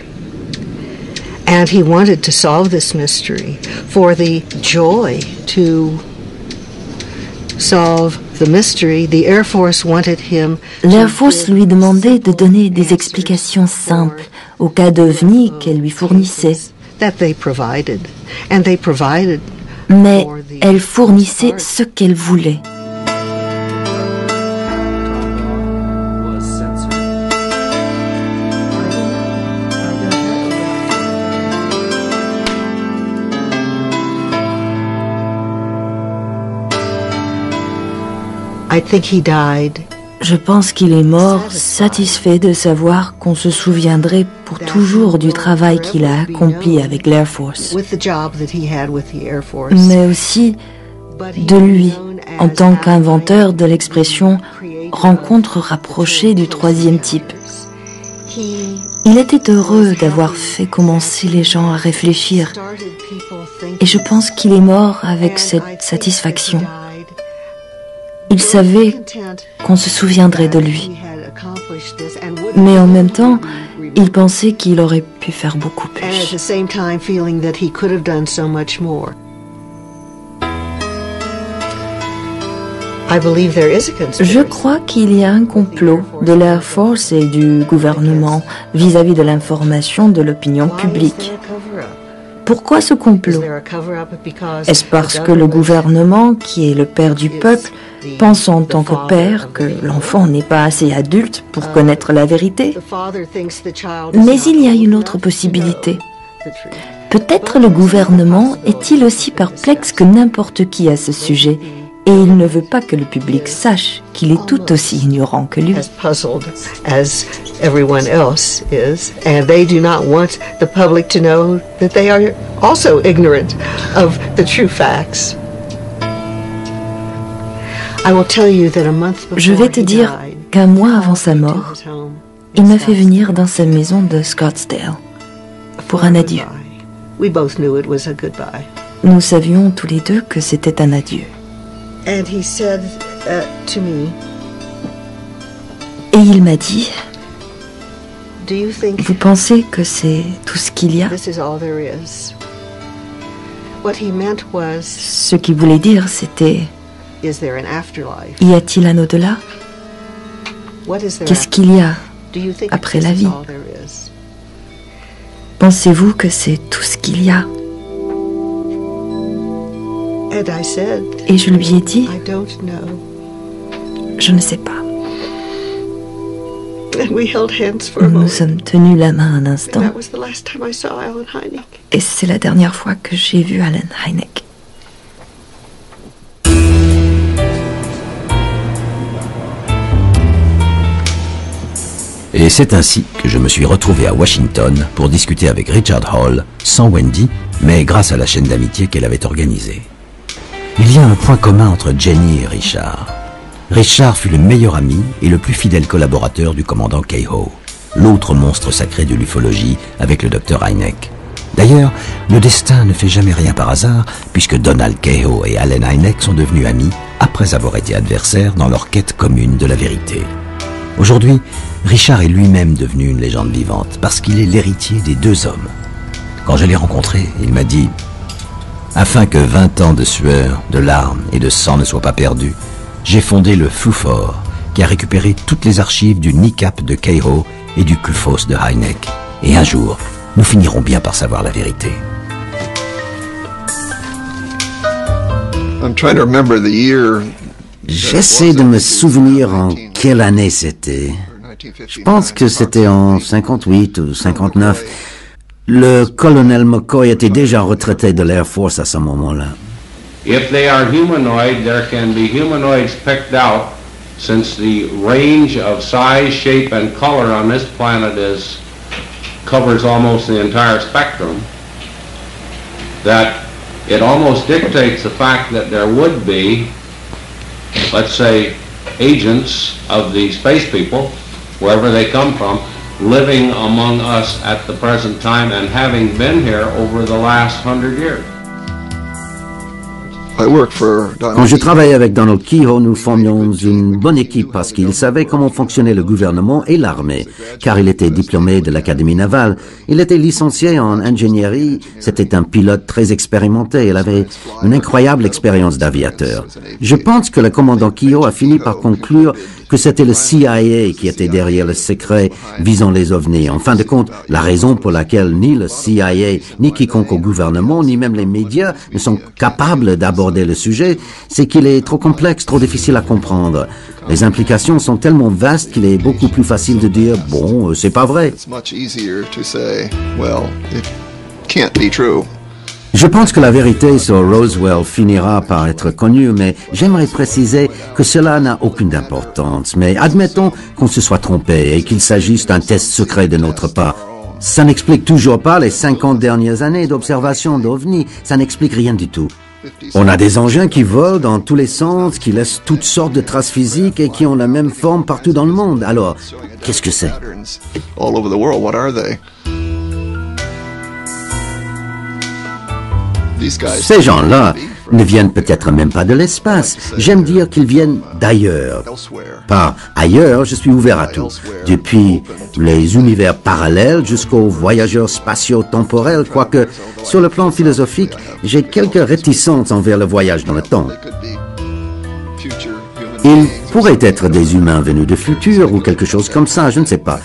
And he wanted to solve this mystery for the joy to solve the mystery. The Air Force wanted him. L'Air Force lui demandait de donner des explications simples au cas d'ovnis qu'elle lui fournissait. That they provided, and they provided. Mais elle fournissait ce qu'elle voulait. I think he died. Je pense qu'il est mort, satisfait de savoir qu'on se souviendrait pour toujours du travail qu'il a accompli avec l'Air Force, mais aussi de lui en tant qu'inventeur de l'expression « rencontre rapprochée du troisième type ». Il était heureux d'avoir fait commencer les gens à réfléchir, et je pense qu'il est mort avec cette satisfaction. Il savait qu'on se souviendrait de lui. Mais en même temps, il pensait qu'il aurait pu faire beaucoup plus. Je crois qu'il y a un complot de l'Air Force et du gouvernement vis-à-vis de l'information de l'opinion publique. Pourquoi ce complot? Est-ce parce que le gouvernement, qui est le père du peuple, pense en tant que père que l'enfant n'est pas assez adulte pour connaître la vérité? Mais il y a une autre possibilité. Peut-être le gouvernement est-il aussi perplexe que n'importe qui à ce sujet, et il ne veut pas que le public sache qu'il est tout aussi ignorant que lui. Everyone else is, and they do not want the public to know that they are also ignorant of the true facts. I will tell you that a month before Je vais te dire qu'un mois avant sa mort, il m'a fait venir dans sa maison de Scottsdale pour un adieu. We both knew it was a goodbye. Nous savions tous les deux que c'était un adieu. And he said to me, et il m'a dit, vous pensez que c'est tout ce qu'il y a? Ce qu'il voulait dire, c'était, y a-t-il un au-delà? Qu'est-ce qu'il y a après la vie? Pensez-vous que c'est tout ce qu'il y a? Et je lui ai dit, je ne sais pas. Nous nous sommes tenus la main un instant. Et c'est la dernière fois que j'ai vu Allen Hynek. Et c'est ainsi que je me suis retrouvé à Washington pour discuter avec Richard Hall, sans Wendy, mais grâce à la chaîne d'amitié qu'elle avait organisée. Il y a un point commun entre Jenny et Richard. Richard fut le meilleur ami et le plus fidèle collaborateur du commandant Keyhoe, l'autre monstre sacré de l'ufologie avec le docteur Hynek. D'ailleurs, le destin ne fait jamais rien par hasard, puisque Donald Keyhoe et Allen Hynek sont devenus amis après avoir été adversaires dans leur quête commune de la vérité. Aujourd'hui, Richard est lui-même devenu une légende vivante, parce qu'il est l'héritier des deux hommes. Quand je l'ai rencontré, il m'a dit « Afin que 20 ans de sueur, de larmes et de sang ne soient pas perdus, j'ai fondé le FUFOR, qui a récupéré toutes les archives du NICAP de Keyhoe et du CUFOS de Hynek. Et un jour, nous finirons bien par savoir la vérité. » J'essaie de me souvenir en quelle année c'était. Je pense que c'était en 58 ou 59. Le colonel McCoy était déjà retraité de l'Air Force à ce moment-là. If they are humanoid, there can be humanoids picked out, since the range of size, shape, and color on this planet covers almost the entire spectrum, that it almost dictates the fact that there would be, let's say, agents of the space people, wherever they come from, living among us at the present time and having been here over the last 100 years. Quand je travaillais avec Donald Keyhoe, nous formions une bonne équipe parce qu'il savait comment fonctionnait le gouvernement et l'armée, car il était diplômé de l'Académie navale. Il était licencié en ingénierie, c'était un pilote très expérimenté, il avait une incroyable expérience d'aviateur. Je pense que le commandant Keyhoe a fini par conclure que c'était le CIA qui était derrière le secret visant les ovnis. En fin de compte, la raison pour laquelle ni le CIA, ni quiconque au gouvernement, ni même les médias ne sont capables d'aborder le sujet, c'est qu'il est trop complexe, trop difficile à comprendre. Les implications sont tellement vastes qu'il est beaucoup plus facile de dire « bon, c'est pas vrai ». Je pense que la vérité sur Roswell finira par être connue, mais j'aimerais préciser que cela n'a aucune importance. Mais admettons qu'on se soit trompé et qu'il s'agisse d'un test secret de notre part. Ça n'explique toujours pas les 50 dernières années d'observation d'OVNI. Ça n'explique rien du tout. On a des engins qui volent dans tous les sens, qui laissent toutes sortes de traces physiques et qui ont la même forme partout dans le monde. Alors, qu'est-ce que c'est? Ces gens-là ne viennent peut-être même pas de l'espace. J'aime dire qu'ils viennent d'ailleurs. Par ailleurs, je suis ouvert à tout. Depuis les univers parallèles jusqu'aux voyageurs spatio-temporels, quoique sur le plan philosophique, j'ai quelques réticences envers le voyage dans le temps. Ils pourraient être des humains venus de futur ou quelque chose comme ça, je ne sais pas.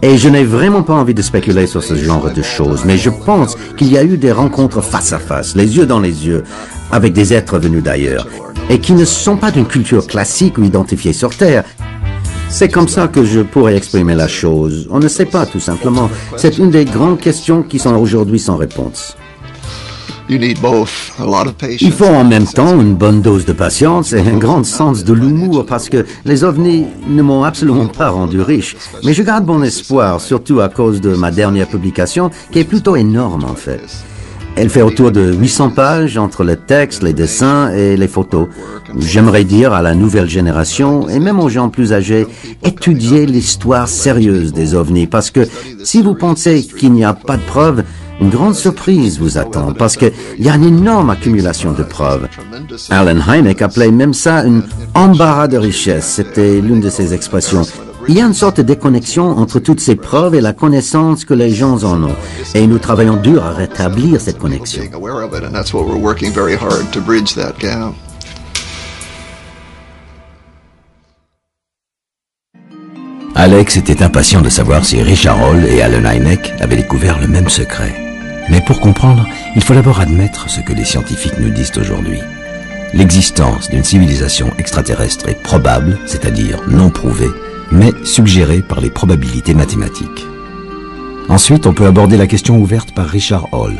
Et je n'ai vraiment pas envie de spéculer sur ce genre de choses, mais je pense qu'il y a eu des rencontres face à face, les yeux dans les yeux, avec des êtres venus d'ailleurs, et qui ne sont pas d'une culture classique ou identifiée sur Terre. C'est comme ça que je pourrais exprimer la chose. On ne sait pas, tout simplement. C'est une des grandes questions qui sont aujourd'hui sans réponse. Il faut en même temps une bonne dose de patience et un grand sens de l'humour parce que les ovnis ne m'ont absolument pas rendu riche. Mais je garde bon espoir, surtout à cause de ma dernière publication, qui est plutôt énorme en fait. Elle fait autour de 800 pages entre le texte, les dessins et les photos. J'aimerais dire à la nouvelle génération et même aux gens plus âgés, étudiez l'histoire sérieuse des ovnis parce que si vous pensez qu'il n'y a pas de preuves, une grande surprise vous attend parce qu'il y a une énorme accumulation de preuves. Allen Hynek appelait même ça une embarras de richesse. C'était l'une de ses expressions. Il y a une sorte de déconnexion entre toutes ces preuves et la connaissance que les gens en ont. Et nous travaillons dur à rétablir cette connexion. Alex était impatient de savoir si Richard Hall et Allen Hynek avaient découvert le même secret. Mais pour comprendre, il faut d'abord admettre ce que les scientifiques nous disent aujourd'hui. L'existence d'une civilisation extraterrestre est probable, c'est-à-dire non prouvée, mais suggérée par les probabilités mathématiques. Ensuite, on peut aborder la question ouverte par Richard Hall.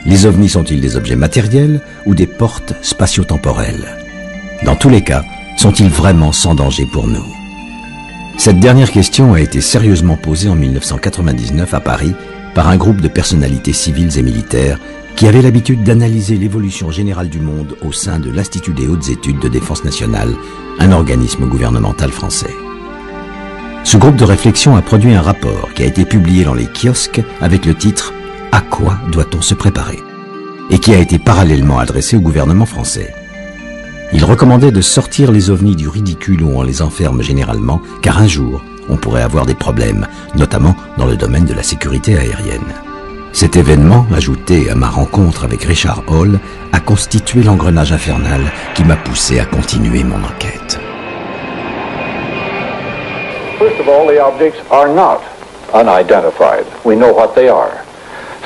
Les ovnis sont-ils des objets matériels ou des portes spatio-temporelles? Dans tous les cas, sont-ils vraiment sans danger pour nous? Cette dernière question a été sérieusement posée en 1999 à Paris par un groupe de personnalités civiles et militaires qui avaient l'habitude d'analyser l'évolution générale du monde au sein de l'Institut des hautes études de défense nationale, un organisme gouvernemental français. Ce groupe de réflexion a produit un rapport qui a été publié dans les kiosques avec le titre « À quoi doit-on se préparer ?» et qui a été parallèlement adressé au gouvernement français. Il recommandait de sortir les ovnis du ridicule où on les enferme généralement, car un jour, on pourrait avoir des problèmes, notamment dans le domaine de la sécurité aérienne. Cet événement, ajouté à ma rencontre avec Richard Hall, a constitué l'engrenage infernal qui m'a poussé à continuer mon enquête. First of all, the objects are not unidentified. We know what they are.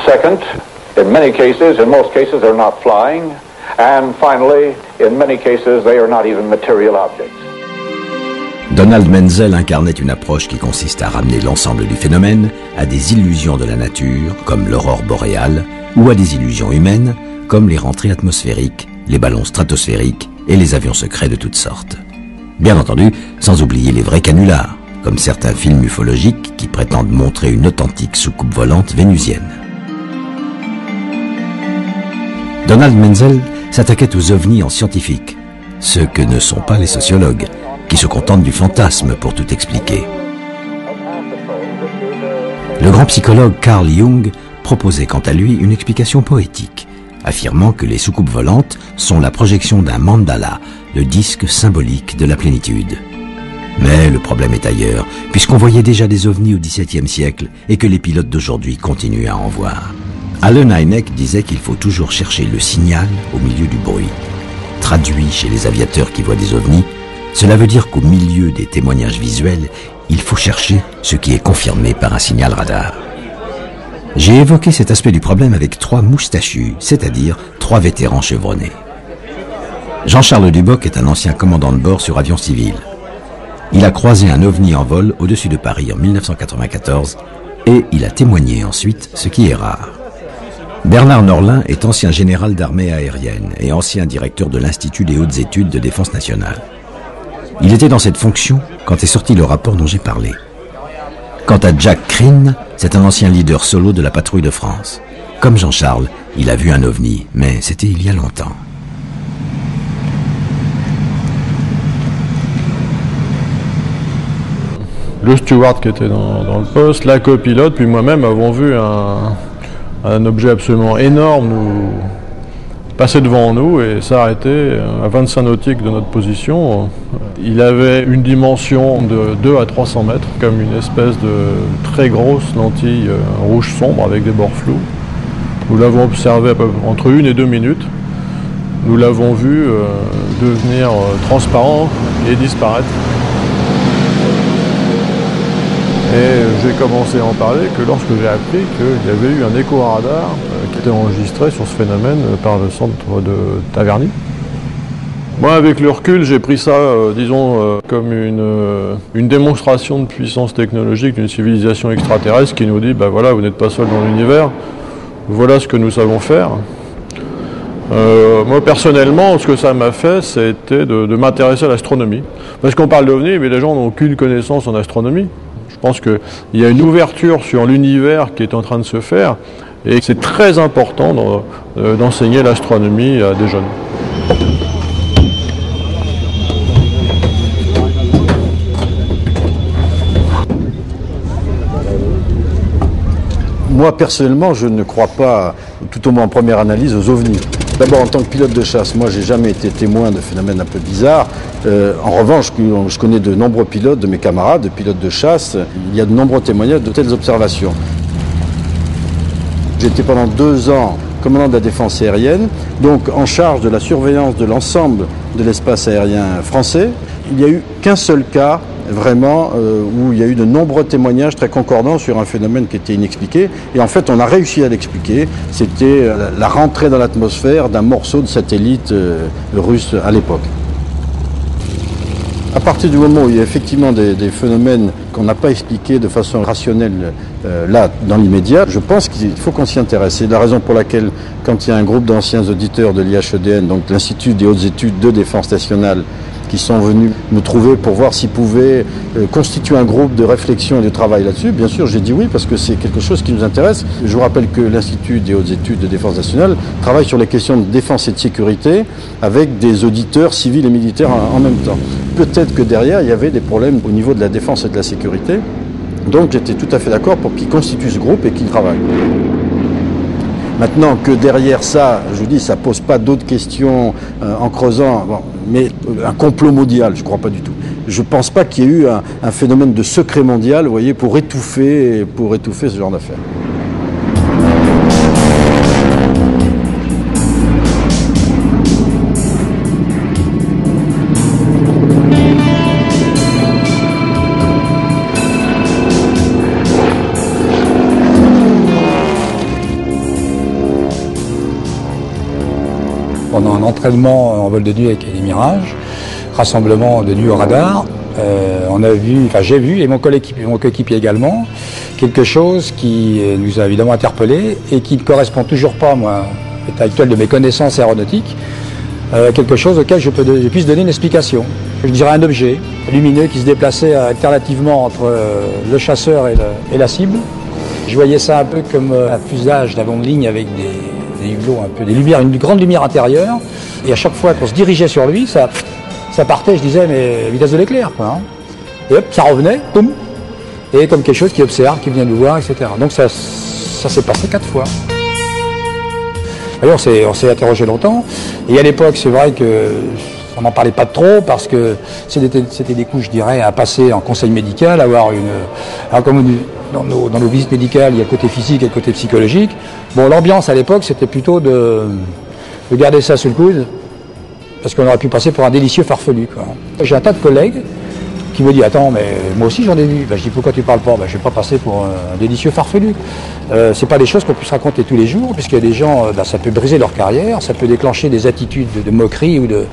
Second, in many cases, in most cases, they're not flying. And finally, in many cases, they are not even material objects. Donald Menzel incarnait une approche qui consiste à ramener l'ensemble du phénomène à des illusions de la nature, comme l'aurore boréale, ou à des illusions humaines, comme les rentrées atmosphériques, les ballons stratosphériques et les avions secrets de toutes sortes. Bien entendu, sans oublier les vrais canulars, comme certains films ufologiques qui prétendent montrer une authentique soucoupe volante vénusienne. Donald Menzel s'attaquait aux ovnis en scientifique, ce que ne sont pas les sociologues, qui se contentent du fantasme pour tout expliquer. Le grand psychologue Carl Jung proposait quant à lui une explication poétique, affirmant que les soucoupes volantes sont la projection d'un mandala, le disque symbolique de la plénitude. Mais le problème est ailleurs, puisqu'on voyait déjà des ovnis au XVIIe siècle et que les pilotes d'aujourd'hui continuent à en voir. Allen Hynek disait qu'il faut toujours chercher le signal au milieu du bruit. Traduit chez les aviateurs qui voient des ovnis, cela veut dire qu'au milieu des témoignages visuels, il faut chercher ce qui est confirmé par un signal radar. J'ai évoqué cet aspect du problème avec 3 moustachus, c'est-à-dire 3 vétérans chevronnés. Jean-Charles Duboc est un ancien commandant de bord sur avion civil. Il a croisé un ovni en vol au-dessus de Paris en 1994 et il a témoigné ensuite, ce qui est rare. Bernard Norlin est ancien général d'armée aérienne et ancien directeur de l'Institut des hautes études de défense nationale. Il était dans cette fonction quand est sorti le rapport dont j'ai parlé. Quant à Jack Crean, c'est un ancien leader solo de la patrouille de France. Comme Jean-Charles, il a vu un ovni, mais c'était il y a longtemps. Le steward qui était dans le poste, la copilote, puis moi-même avons vu un objet absolument énorme nous passer devant nous et s'arrêter à 25 nautiques de notre position. Il avait une dimension de 2 à 300 mètres, comme une espèce de très grosse lentille rouge sombre avec des bords flous. Nous l'avons observé à peu près entre 1 et 2 minutes. Nous l'avons vu devenir transparent et disparaître. Et j'ai commencé à en parler que lorsque j'ai appris qu'il y avait eu un écho-radar qui était enregistré sur ce phénomène par le centre de Taverny. Moi, avec le recul, j'ai pris ça, disons, comme une démonstration de puissance technologique d'une civilisation extraterrestre qui nous dit, ben voilà, vous n'êtes pas seul dans l'univers, voilà ce que nous savons faire. Moi, personnellement, ce que ça m'a fait, c'était de m'intéresser à l'astronomie. Parce qu'on parle d'OVNI, mais les gens n'ont aucune connaissance en astronomie. Je pense qu'il y a une ouverture sur l'univers qui est en train de se faire et c'est très important d'enseigner l'astronomie à des jeunes. Moi, personnellement, je ne crois pas, tout au moins en première analyse, aux ovnis. D'abord, en tant que pilote de chasse, moi, j'ai jamais été témoin de phénomènes un peu bizarres. En revanche, je connais de nombreux pilotes, de mes camarades, de pilotes de chasse. Il y a de nombreux témoignages de telles observations. J'étais pendant 2 ans commandant de la défense aérienne, donc en charge de la surveillance de l'ensemble de l'espace aérien français. Il n'y a eu qu'un seul cas vraiment où il y a eu de nombreux témoignages très concordants sur un phénomène qui était inexpliqué. Et en fait, on a réussi à l'expliquer. C'était la rentrée dans l'atmosphère d'un morceau de satellite russe à l'époque. À partir du moment où il y a effectivement des phénomènes qu'on n'a pas expliqués de façon rationnelle là, dans l'immédiat, je pense qu'il faut qu'on s'y intéresse. C'est la raison pour laquelle, quand il y a un groupe d'anciens auditeurs de l'IHEDN, donc l'Institut des hautes études de défense nationale, qui sont venus me trouver pour voir s'ils pouvaient constituer un groupe de réflexion et de travail là-dessus. Bien sûr, j'ai dit oui parce que c'est quelque chose qui nous intéresse. Je vous rappelle que l'Institut des hautes études de défense nationale travaille sur les questions de défense et de sécurité avec des auditeurs civils et militaires en même temps. Peut-être que derrière, il y avait des problèmes au niveau de la défense et de la sécurité. Donc j'étais tout à fait d'accord pour qu'ils constituent ce groupe et qu'ils travaillent. Maintenant que derrière ça, je vous dis, ça pose pas d'autres questions en creusant, bon, mais un complot mondial, je crois pas du tout. Je pense pas qu'il y ait eu un phénomène de secret mondial, vous voyez, pour étouffer ce genre d'affaires. Pendant un entraînement en vol de nuit avec les Mirages, rassemblement de nuit au radar, j'ai vu, et mon coéquipier également, quelque chose qui nous a évidemment interpellés et qui ne correspond toujours pas, moi, à l'état actuel de mes connaissances aéronautiques, quelque chose auquel je puisse donner une explication. Je dirais un objet lumineux qui se déplaçait alternativement entre le chasseur et la cible. Je voyais ça un peu comme un fuselage d'avion de ligne avec des hublots, un peu des lumières, une grande lumière intérieure, et à chaque fois qu'on se dirigeait sur lui, ça partait, je disais, mais vitesse de l'éclair, quoi. Hein. Et hop, ça revenait, boum, et comme quelque chose qui observe, qui vient nous voir, etc. Donc ça s'est passé 4 fois. Alors on s'est interrogé longtemps, et à l'époque c'est vrai que on n'en parlait pas trop parce que c'était des coups, je dirais, à passer en conseil médical, avoir une... Alors comme dans nos visites médicales, il y a le côté physique et le côté psychologique. Bon, l'ambiance à l'époque, c'était plutôt de garder ça sous le coude, parce qu'on aurait pu passer pour un délicieux farfelu, quoi. J'ai un tas de collègues qui me disent « Attends, mais moi aussi j'en ai vu. » Je dis « Pourquoi tu parles pas ?» Je ne vais pas passer pour un délicieux farfelu. C'est pas des choses qu'on puisse raconter tous les jours, puisqu'il y a des gens, ça peut briser leur carrière, ça peut déclencher des attitudes de moquerie ou de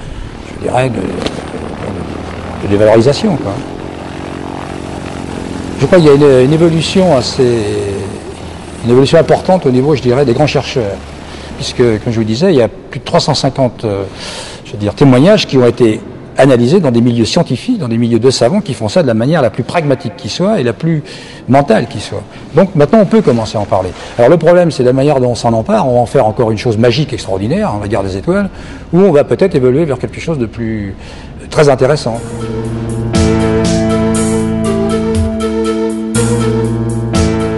dévalorisation, quoi. Je crois qu'il y a une évolution importante au niveau, je dirais, des grands chercheurs. Puisque, comme je vous disais, il y a plus de 350 témoignages qui ont été analysés dans des milieux scientifiques, dans des milieux de savants qui font ça de la manière la plus pragmatique qui soit et la plus mentale qui soit. Donc maintenant on peut commencer à en parler. Alors le problème c'est la manière dont on s'en empare, on va en faire encore une chose magique, extraordinaire, on va dire des étoiles, ou on va peut-être évoluer vers quelque chose de plus très intéressant.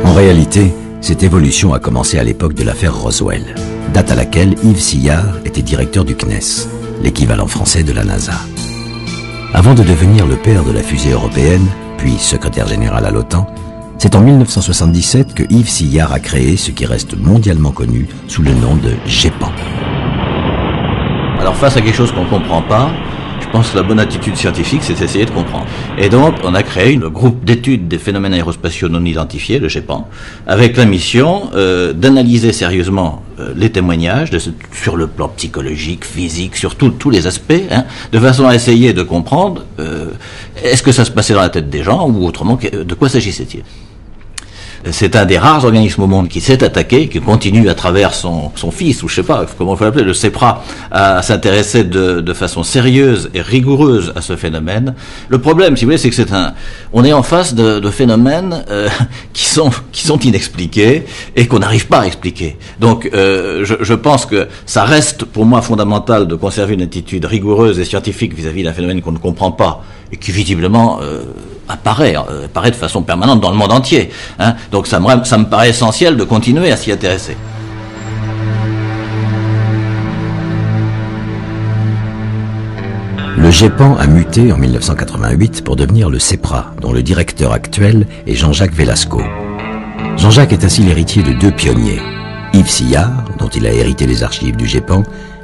En réalité, cette évolution a commencé à l'époque de l'affaire Roswell, date à laquelle Yves Sillard était directeur du CNES, l'équivalent français de la NASA. Avant de devenir le père de la fusée européenne, puis secrétaire général à l'OTAN, c'est en 1977 que Yves Sillard a créé ce qui reste mondialement connu sous le nom de GEPAN. Alors face à quelque chose qu'on ne comprend pas, je pense que la bonne attitude scientifique, c'est d'essayer de comprendre. Et donc, on a créé un groupe d'études des phénomènes aérospatiaux non identifiés, le GEPAN, avec la mission d'analyser sérieusement les témoignages sur le plan psychologique, physique, sur tous les aspects, de façon à essayer de comprendre est-ce que ça se passait dans la tête des gens, ou autrement, de quoi s'agissait-il. C'est un des rares organismes au monde qui s'est attaqué, qui continue à travers son fils, ou je sais pas comment il faut l'appeler, le CEPRA, à s'intéresser de façon sérieuse et rigoureuse à ce phénomène. Le problème, si vous voulez, c'est que on est en face de phénomènes qui sont inexpliqués et qu'on n'arrive pas à expliquer. Donc, je pense que ça reste pour moi fondamental de conserver une attitude rigoureuse et scientifique vis-à-vis d'un phénomène qu'on ne comprend pas et qui visiblement apparaît de façon permanente dans le monde entier. Donc ça me paraît essentiel de continuer à s'y intéresser. Le GEPAN a muté en 1988 pour devenir le CEPRA, dont le directeur actuel est Jean-Jacques Velasco. Jean-Jacques est ainsi l'héritier de 2 pionniers, Yves Sillard, dont il a hérité les archives du GEPAN,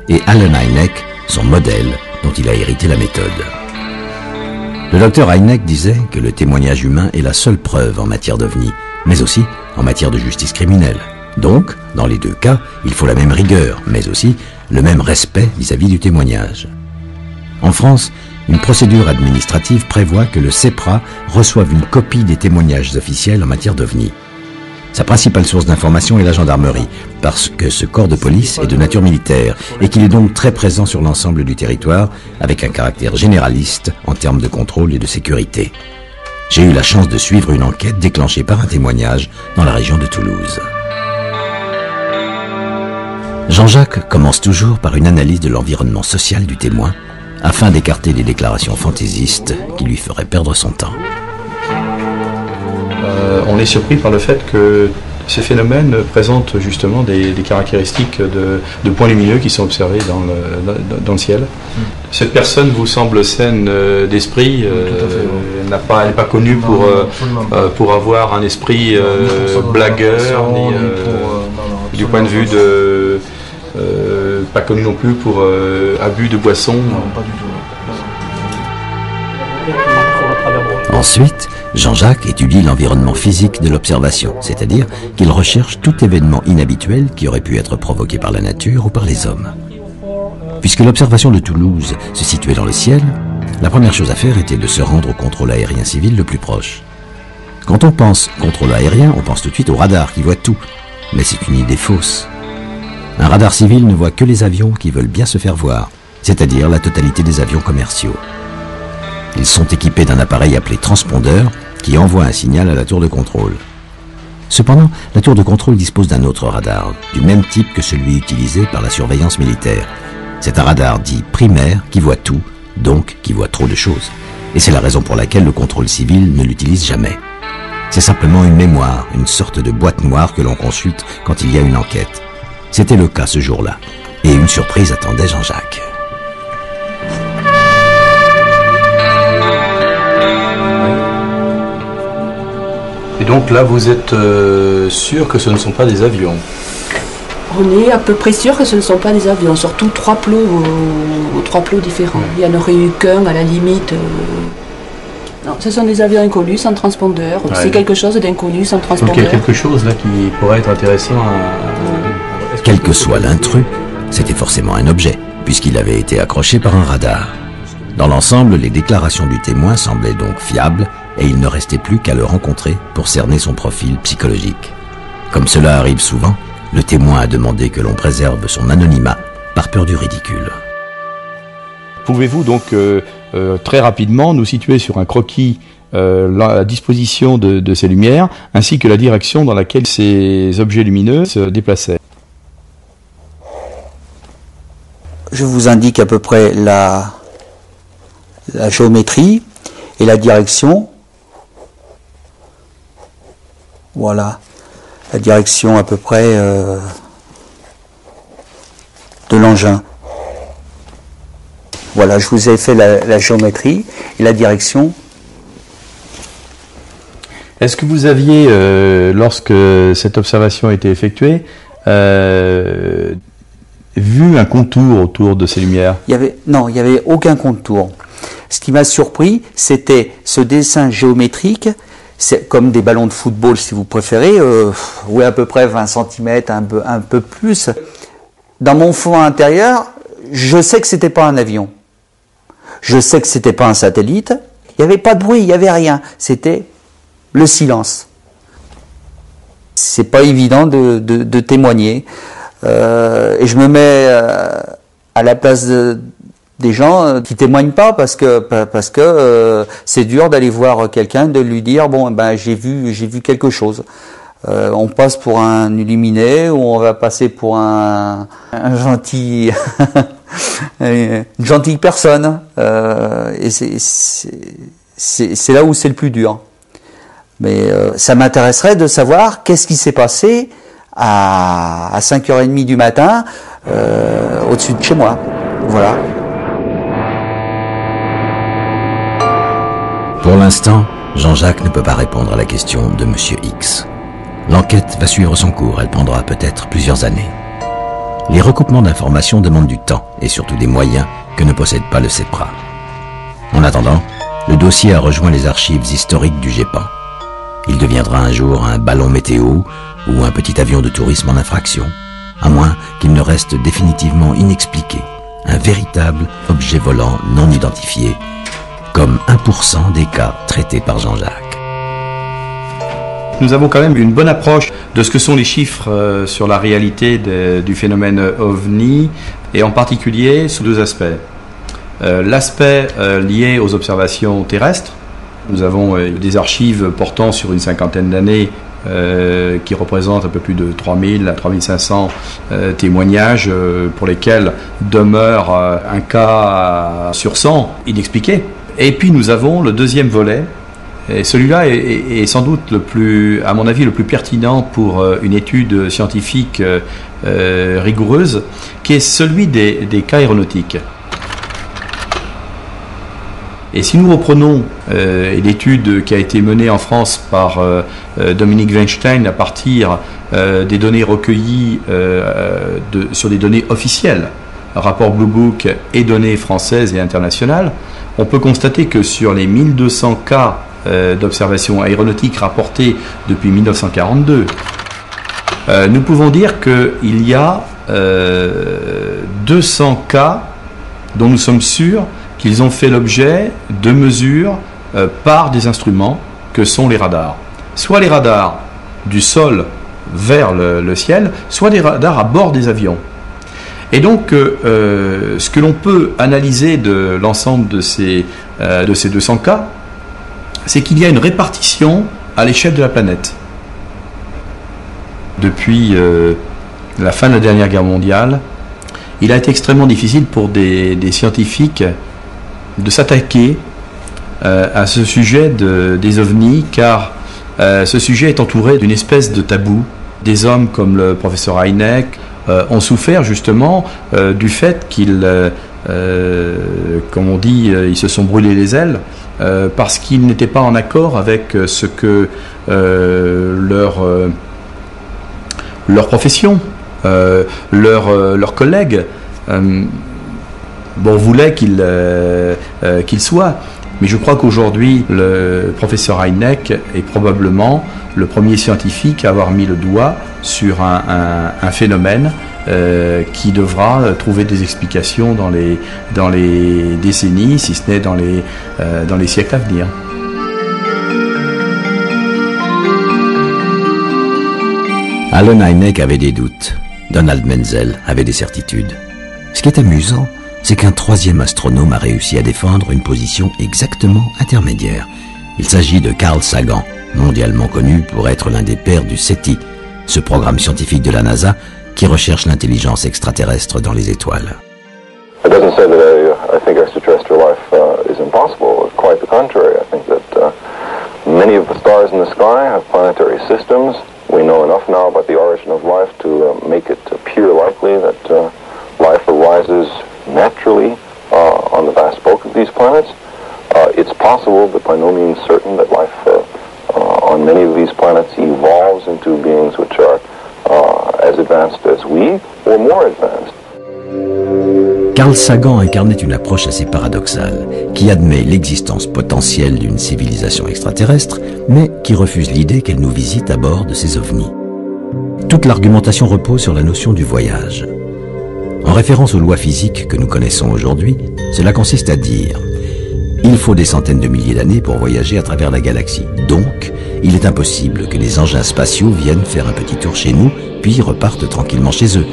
et Allen Hynek, son modèle, dont il a hérité la méthode. Le docteur Hynek disait que le témoignage humain est la seule preuve en matière d'OVNI, mais aussi en matière de justice criminelle. Donc, dans les 2 cas, il faut la même rigueur, mais aussi le même respect vis-à-vis du témoignage. En France, une procédure administrative prévoit que le CEPRA reçoive une copie des témoignages officiels en matière d'OVNI. Sa principale source d'information est la gendarmerie, parce que ce corps de police est de nature militaire et qu'il est donc très présent sur l'ensemble du territoire, avec un caractère généraliste en termes de contrôle et de sécurité. J'ai eu la chance de suivre une enquête déclenchée par un témoignage dans la région de Toulouse. Jean-Jacques commence toujours par une analyse de l'environnement social du témoin, afin d'écarter les déclarations fantaisistes qui lui feraient perdre son temps. On est surpris par le fait que ces phénomènes présentent justement des caractéristiques de points lumineux qui sont observés dans le ciel. Cette personne vous semble saine d'esprit, elle n'est pas connue pour avoir un esprit blagueur, ni du point de vue de... pas connue non plus pour abus de boissons. Non, pas du tout. Ensuite, Jean-Jacques étudie l'environnement physique de l'observation, c'est-à-dire qu'il recherche tout événement inhabituel qui aurait pu être provoqué par la nature ou par les hommes. Puisque l'observation de Toulouse se situait dans le ciel, la première chose à faire était de se rendre au contrôle aérien civil le plus proche. Quand on pense contrôle aérien, on pense tout de suite au radar qui voit tout, mais c'est une idée fausse. Un radar civil ne voit que les avions qui veulent bien se faire voir, c'est-à-dire la totalité des avions commerciaux. Ils sont équipés d'un appareil appelé transpondeur qui envoie un signal à la tour de contrôle. Cependant, la tour de contrôle dispose d'un autre radar, du même type que celui utilisé par la surveillance militaire. C'est un radar dit primaire qui voit tout, donc qui voit trop de choses. Et c'est la raison pour laquelle le contrôle civil ne l'utilise jamais. C'est simplement une mémoire, une sorte de boîte noire que l'on consulte quand il y a une enquête. C'était le cas ce jour-là. Et une surprise attendait Jean-Jacques. Et donc là, vous êtes sûr que ce ne sont pas des avions? On est à peu près sûr que ce ne sont pas des avions, surtout trois plots différents. Il n'y en aurait eu qu'un à la limite. Non, ce sont des avions inconnus sans transpondeur. C'est quelque chose d'inconnu sans transpondeur. Donc il y a quelque chose là qui pourrait être intéressant à... Quel que soit l'intrus, c'était forcément un objet, puisqu'il avait été accroché par un radar. Dans l'ensemble, les déclarations du témoin semblaient donc fiables, et il ne restait plus qu'à le rencontrer pour cerner son profil psychologique. Comme cela arrive souvent, le témoin a demandé que l'on préserve son anonymat par peur du ridicule. Pouvez-vous donc très rapidement nous situer sur un croquis la disposition de ces lumières, ainsi que la direction dans laquelle ces objets lumineux se déplaçaient? Je vous indique à peu près la géométrie et la direction. Voilà, la direction à peu près de l'engin. Voilà, je vous ai fait la géométrie et la direction. Est-ce que vous aviez, lorsque cette observation a été effectuée, vu un contour autour de ces lumières? Non, il n'y avait aucun contour. Ce qui m'a surpris, c'était ce dessin géométrique. C'est comme des ballons de football, si vous préférez, oui, à peu près 20 cm, un peu plus. Dans mon fond intérieur, je sais que c'était pas un avion. Je sais que c'était pas un satellite. Il n'y avait pas de bruit, il n'y avait rien. C'était le silence. C'est pas évident de témoigner. Et je me mets à la place des gens qui témoignent pas parce que c'est dur d'aller voir quelqu'un, de lui dire bon ben j'ai vu quelque chose. On passe pour un illuminé ou on va passer pour un gentil une gentille personne. Et c'est là où c'est le plus dur. Mais ça m'intéresserait de savoir qu'est-ce qui s'est passé à 5h30 du matin au-dessus de chez moi. Voilà. Pour l'instant, Jean-Jacques ne peut pas répondre à la question de Monsieur X. L'enquête va suivre son cours, elle prendra peut-être plusieurs années. Les recoupements d'informations demandent du temps et surtout des moyens que ne possède pas le CEPRA. En attendant, le dossier a rejoint les archives historiques du GEPAN. Il deviendra un jour un ballon météo ou un petit avion de tourisme en infraction, à moins qu'il ne reste définitivement inexpliqué, un véritable objet volant non identifié, comme 1% des cas traités par Jean-Jacques. Nous avons quand même une bonne approche de ce que sont les chiffres sur la réalité du phénomène OVNI, et en particulier sous deux aspects. L'aspect lié aux observations terrestres. Nous avons des archives portant sur une cinquantaine d'années qui représentent un peu plus de 3000 à 3500 témoignages pour lesquels demeure un cas sur 100 inexpliqué. Et puis nous avons le deuxième volet, et celui-là est sans doute le plus, à mon avis, le plus pertinent pour une étude scientifique rigoureuse, qui est celui des cas aéronautiques. Et si nous reprenons l'étude qui a été menée en France par Dominique Weinstein à partir des données recueillies sur des données officielles, rapport Blue Book et données françaises et internationales, on peut constater que sur les 1200 cas d'observation aéronautique rapportés depuis 1942, nous pouvons dire qu'il y a 200 cas dont nous sommes sûrs qu'ils ont fait l'objet de mesures par des instruments que sont les radars. Soit les radars du sol vers le ciel, soit des radars à bord des avions. Et donc, ce que l'on peut analyser de l'ensemble de ces 200 cas, c'est qu'il y a une répartition à l'échelle de la planète. Depuis la fin de la dernière guerre mondiale, il a été extrêmement difficile pour des scientifiques de s'attaquer à ce sujet des ovnis, car ce sujet est entouré d'une espèce de tabou. Des hommes comme le professeur Hynek ont souffert justement du fait qu'ils, comme on dit, ils se sont brûlés les ailes parce qu'ils n'étaient pas en accord avec ce que leur profession, leurs collègues voulaient qu'ils soient. Mais je crois qu'aujourd'hui, le professeur Hynek est probablement le premier scientifique à avoir mis le doigt sur un phénomène qui devra trouver des explications dans les décennies, si ce n'est dans les siècles à venir. Allen Hynek avait des doutes. Donald Menzel avait des certitudes. Ce qui est amusant, c'est qu'un troisième astronome a réussi à défendre une position exactement intermédiaire. Il s'agit de Carl Sagan, mondialement connu pour être l'un des pères du SETI, ce programme scientifique de la NASA qui recherche l'intelligence extraterrestre dans les étoiles. It doesn't say that I think extraterrestrial life is impossible. Quite the contrary. I think that many of the stars in the sky have planetary systems. We know enough now about the origin of life to make it appear likely that life arises naturally on the vast bulk of these planets. It's possible, but by no means certain, that life on many of these planets evolves into beings which are as advanced as we, or more advanced. Carl Sagan incarnait une approche assez paradoxale, qui admet l'existence potentielle d'une civilisation extraterrestre, mais qui refuse l'idée qu'elle nous visite à bord de ces ovnis. Toute l'argumentation repose sur la notion du voyage. En référence aux lois physiques que nous connaissons aujourd'hui, cela consiste à dire « Il faut des centaines de milliers d'années pour voyager à travers la galaxie. Donc, il est impossible que les engins spatiaux viennent faire un petit tour chez nous, puis repartent tranquillement chez eux. »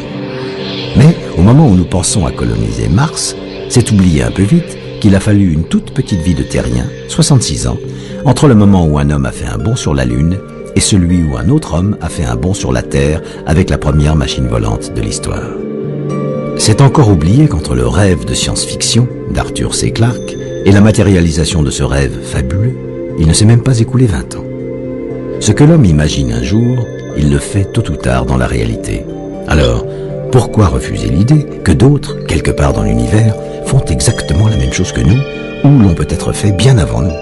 Mais au moment où nous pensons à coloniser Mars, c'est oublier un peu vite qu'il a fallu une toute petite vie de terrien, 66 ans, entre le moment où un homme a fait un bond sur la Lune et celui où un autre homme a fait un bond sur la Terre avec la première machine volante de l'histoire. C'est encore oublié qu'entre le rêve de science-fiction d'Arthur C. Clarke et la matérialisation de ce rêve fabuleux, il ne s'est même pas écoulé 20 ans. Ce que l'homme imagine un jour, il le fait tôt ou tard dans la réalité. Alors, pourquoi refuser l'idée que d'autres, quelque part dans l'univers, font exactement la même chose que nous, ou l'ont peut-être fait bien avant nous?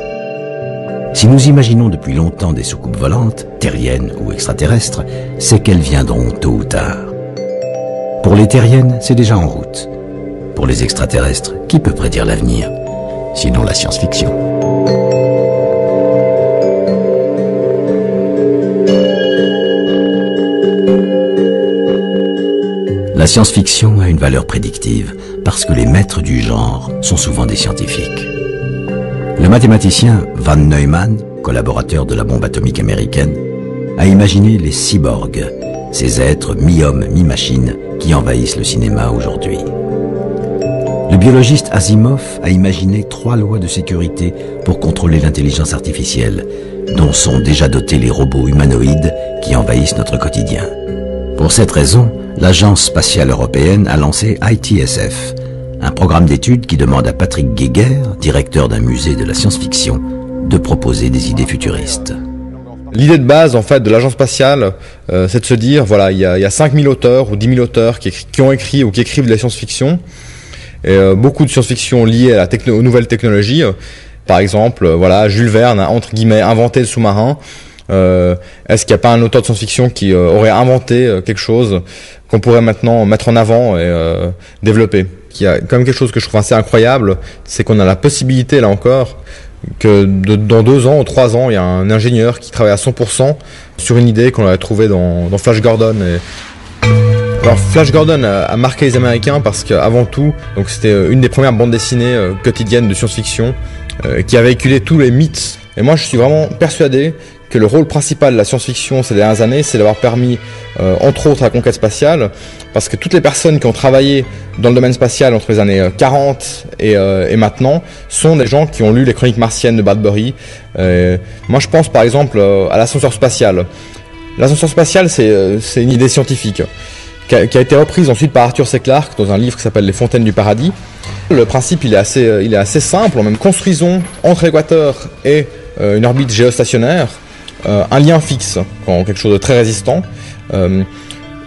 Si nous imaginons depuis longtemps des soucoupes volantes, terriennes ou extraterrestres, c'est qu'elles viendront tôt ou tard. Pour les terriennes, c'est déjà en route. Pour les extraterrestres, qui peut prédire l'avenir? Sinon la science-fiction. La science-fiction a une valeur prédictive parce que les maîtres du genre sont souvent des scientifiques. Le mathématicien Von Neumann, collaborateur de la bombe atomique américaine, a imaginé les cyborgs, ces êtres mi-hommes, mi-machines qui envahissent le cinéma aujourd'hui. Le biologiste Asimov a imaginé 3 lois de sécurité pour contrôler l'intelligence artificielle, dont sont déjà dotés les robots humanoïdes qui envahissent notre quotidien. Pour cette raison, l'Agence spatiale européenne a lancé ITSF, un programme d'études qui demande à Patrick Geiger, directeur d'un musée de la science-fiction, de proposer des idées futuristes. L'idée de base, en fait, de l'agence spatiale, c'est de se dire, voilà, il y a 5000 auteurs ou 10 000 auteurs qui ont écrit ou qui écrivent de la science-fiction, et beaucoup de science-fiction liée à aux nouvelles technologies. Par exemple, voilà, Jules Verne a, entre guillemets, inventé le sous-marin. Est-ce qu'il n'y a pas un auteur de science-fiction qui aurait inventé quelque chose qu'on pourrait maintenant mettre en avant et développer? Il y a quand même quelque chose que je trouve assez incroyable, c'est qu'on a la possibilité, là encore, que dans 2 ans ou 3 ans, il y a un ingénieur qui travaille à 100% sur une idée qu'on avait trouvée dans Flash Gordon. Alors Flash Gordon a marqué les Américains parce qu'avant tout, donc c'était une des premières bandes dessinées quotidiennes de science-fiction qui a véhiculé tous les mythes. Et moi, je suis vraiment persuadé que le rôle principal de la science-fiction ces dernières années, c'est d'avoir permis, entre autres, la conquête spatiale, parce que toutes les personnes qui ont travaillé dans le domaine spatial entre les années 40 et maintenant sont des gens qui ont lu les Chroniques martiennes de Bradbury. Moi, je pense par exemple à l'ascenseur spatial. L'ascenseur spatial, c'est une idée scientifique qui a été reprise ensuite par Arthur C. Clarke dans un livre qui s'appelle Les Fontaines du Paradis. Le principe, il est assez simple. Même construisons entre l'équateur et une orbite géostationnaire un lien fixe, quelque chose de très résistant,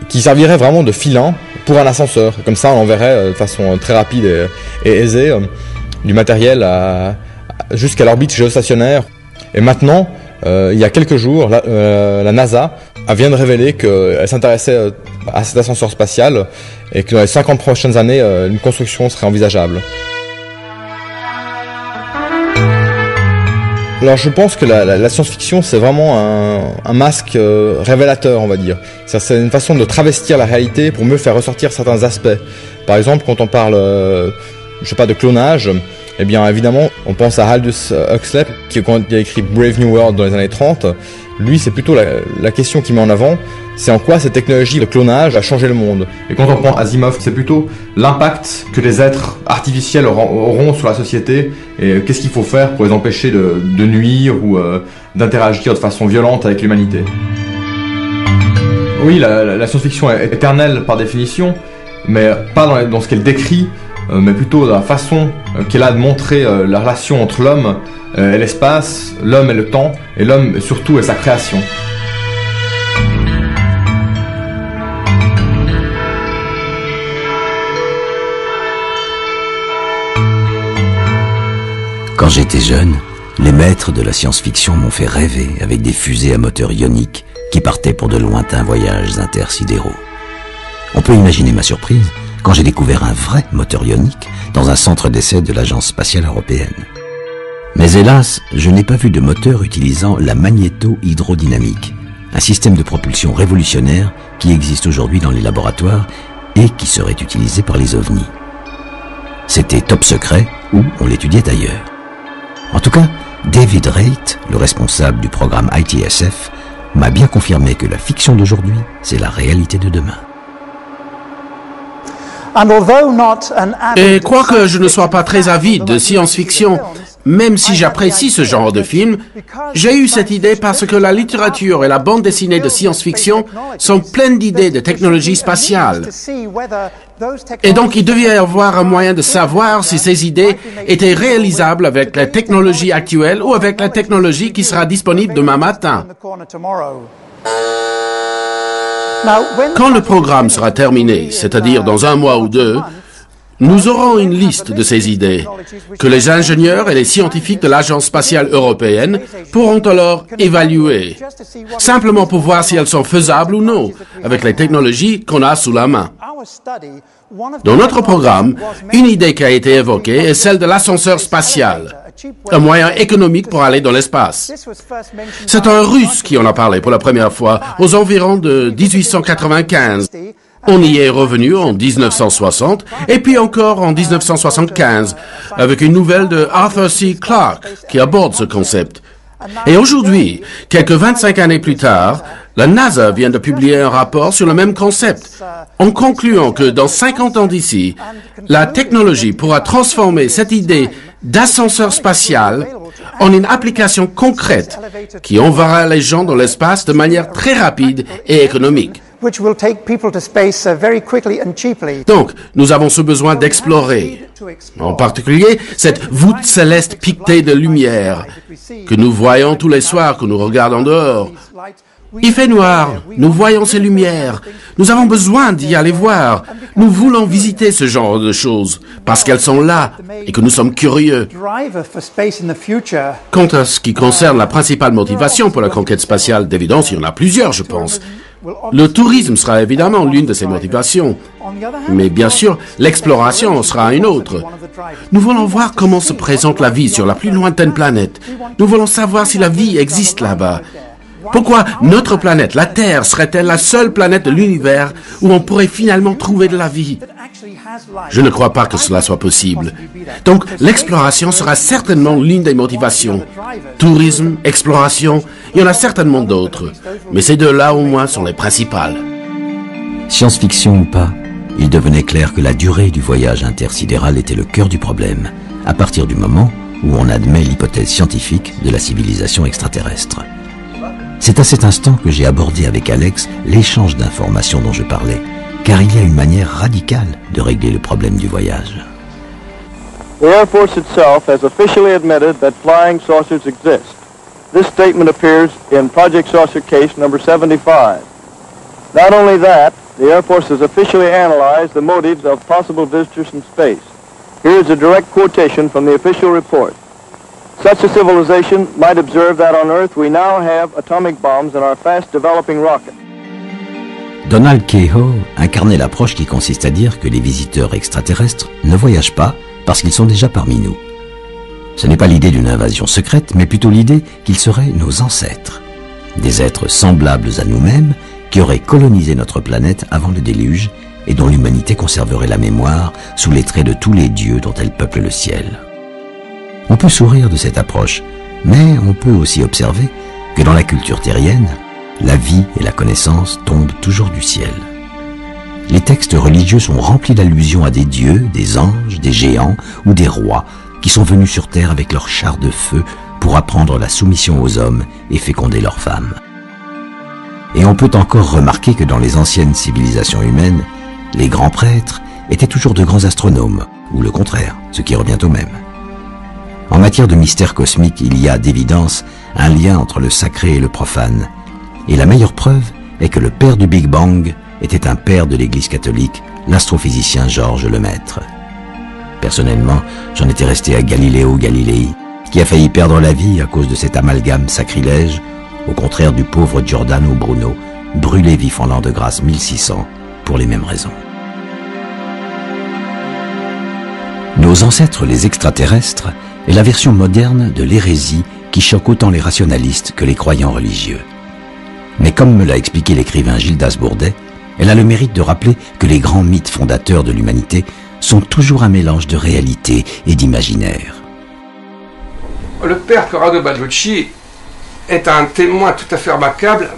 qui servirait vraiment de filin pour un ascenseur. Comme ça, on enverrait de façon très rapide et aisée du matériel jusqu'à l'orbite géostationnaire. Et maintenant, il y a quelques jours, la NASA vient de révéler qu'elle s'intéressait à cet ascenseur spatial et que dans les 50 prochaines années, une construction serait envisageable. Alors je pense que la science-fiction, c'est vraiment un masque révélateur, on va dire. C'est une façon de travestir la réalité pour mieux faire ressortir certains aspects. Par exemple, quand on parle, de clonage, eh bien évidemment, on pense à Aldous Huxley, qui a écrit Brave New World dans les années 30. Lui, c'est plutôt la question qu'il met en avant, c'est en quoi cette technologie de clonage a changé le monde. Et quand on prend Asimov, c'est plutôt l'impact que les êtres artificiels auront sur la société et qu'est-ce qu'il faut faire pour les empêcher de nuire ou d'interagir de façon violente avec l'humanité. Oui, la science-fiction est éternelle par définition, mais pas dans ce qu'elle décrit, mais plutôt dans la façon qu'elle a de montrer la relation entre l'homme et l'espace, l'homme et le temps, et l'homme surtout et sa création. Quand j'étais jeune, les maîtres de la science-fiction m'ont fait rêver avec des fusées à moteur ionique qui partaient pour de lointains voyages intersidéraux. On peut imaginer ma surprise quand j'ai découvert un vrai moteur ionique dans un centre d'essai de l'Agence spatiale européenne. Mais hélas, je n'ai pas vu de moteur utilisant la magnéto-hydrodynamique, un système de propulsion révolutionnaire qui existe aujourd'hui dans les laboratoires et qui serait utilisé par les ovnis. C'était top secret ou on l'étudiait ailleurs. En tout cas, David Raitt, le responsable du programme ITSF, m'a bien confirmé que la fiction d'aujourd'hui, c'est la réalité de demain. Et quoique je ne sois pas très avide de science-fiction, même si j'apprécie ce genre de film, j'ai eu cette idée parce que la littérature et la bande dessinée de science-fiction sont pleines d'idées de technologie spatiale. Et donc il devait y avoir un moyen de savoir si ces idées étaient réalisables avec la technologie actuelle ou avec la technologie qui sera disponible demain matin. Quand le programme sera terminé, c'est-à-dire dans 1 mois ou 2, nous aurons une liste de ces idées que les ingénieurs et les scientifiques de l'Agence spatiale européenne pourront alors évaluer, simplement pour voir si elles sont faisables ou non, avec les technologies qu'on a sous la main. Dans notre programme, une idée qui a été évoquée est celle de l'ascenseur spatial, un moyen économique pour aller dans l'espace. C'est un Russe qui en a parlé pour la première fois aux environs de 1895. On y est revenu en 1960 et puis encore en 1975 avec une nouvelle de Arthur C. Clarke qui aborde ce concept. Et aujourd'hui, quelques 25 années plus tard, la NASA vient de publier un rapport sur le même concept, en concluant que dans 50 ans d'ici, la technologie pourra transformer cette idée d'ascenseur spatial en une application concrète qui enverra les gens dans l'espace de manière très rapide et économique. Donc, nous avons ce besoin d'explorer, en particulier cette voûte céleste piquetée de lumière que nous voyons tous les soirs que nous regardons dehors. Il fait noir, nous voyons ces lumières, nous avons besoin d'y aller voir, nous voulons visiter ce genre de choses, parce qu'elles sont là et que nous sommes curieux. Quant à ce qui concerne la principale motivation pour la conquête spatiale, d'évidence, il y en a plusieurs, je pense. Le tourisme sera évidemment l'une de ces motivations, mais bien sûr, l'exploration sera une autre. Nous voulons voir comment se présente la vie sur la plus lointaine planète. Nous voulons savoir si la vie existe là-bas. Pourquoi notre planète, la Terre, serait-elle la seule planète de l'univers où on pourrait finalement trouver de la vie? Je ne crois pas que cela soit possible. Donc, l'exploration sera certainement l'une des motivations. Tourisme, exploration, il y en a certainement d'autres. Mais ces deux-là, au moins, sont les principales. Science-fiction ou pas, il devenait clair que la durée du voyage intersidéral était le cœur du problème, à partir du moment où on admet l'hypothèse scientifique de la civilisation extraterrestre. C'est à cet instant que j'ai abordé avec Alex l'échange d'informations dont je parlais, car il y a une manière radicale de régler le problème du voyage. The Air Force itself has officially admitted that flying saucers exist. This statement appears in Project Saucer case number 75. Not only that, the Air Force has officially analyzed the motives of possible visitors from space. Here is a direct quotation from the official report. Such a civilization might observe that on Earth we now have atomic bombs in our fast-developing rocket. Donald Keyhoe incarnait l'approche qui consiste à dire que les visiteurs extraterrestres ne voyagent pas parce qu'ils sont déjà parmi nous. Ce n'est pas l'idée d'une invasion secrète, mais plutôt l'idée qu'ils seraient nos ancêtres. Des êtres semblables à nous-mêmes qui auraient colonisé notre planète avant le déluge et dont l'humanité conserverait la mémoire sous les traits de tous les dieux dont elle peuple le ciel. On peut sourire de cette approche, mais on peut aussi observer que dans la culture terrienne, la vie et la connaissance tombent toujours du ciel. Les textes religieux sont remplis d'allusions à des dieux, des anges, des géants ou des rois qui sont venus sur terre avec leurs chars de feu pour apprendre la soumission aux hommes et féconder leurs femmes. Et on peut encore remarquer que dans les anciennes civilisations humaines, les grands prêtres étaient toujours de grands astronomes, ou le contraire, ce qui revient au même. En matière de mystère cosmique, il y a d'évidence un lien entre le sacré et le profane. Et la meilleure preuve est que le père du Big Bang était un père de l'Église catholique, l'astrophysicien Georges Lemaître. Personnellement, j'en étais resté à Galiléo Galilei, qui a failli perdre la vie à cause de cet amalgame sacrilège, au contraire du pauvre Giordano Bruno, brûlé vif en l'an de grâce 1600, pour les mêmes raisons. Nos ancêtres les extraterrestres est la version moderne de l'hérésie qui choque autant les rationalistes que les croyants religieux. Mais comme me l'a expliqué l'écrivain Gildas Bourdet, elle a le mérite de rappeler que les grands mythes fondateurs de l'humanité sont toujours un mélange de réalité et d'imaginaire. Le père Corrado Balducci est un témoin tout à fait remarquable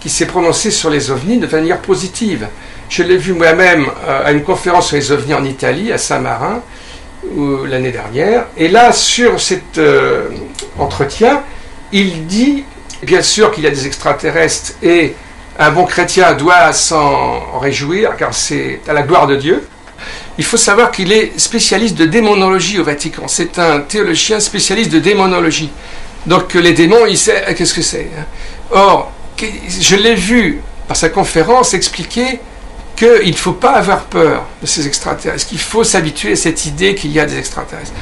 qui s'est prononcé sur les ovnis de manière positive. Je l'ai vu moi-même à une conférence sur les ovnis en Italie, à Saint-Marin, l'année dernière. Et là, sur cet entretien, il dit, bien sûr qu'il y a des extraterrestres et un bon chrétien doit s'en réjouir car c'est à la gloire de Dieu. Il faut savoir qu'il est spécialiste de démonologie au Vatican. C'est un théologien spécialiste de démonologie. Donc les démons, il sait qu'est-ce que c'est. Or, je l'ai vu par sa conférence expliquer qu'il ne faut pas avoir peur de ces extraterrestres, qu'il faut s'habituer à cette idée qu'il y a des extraterrestres.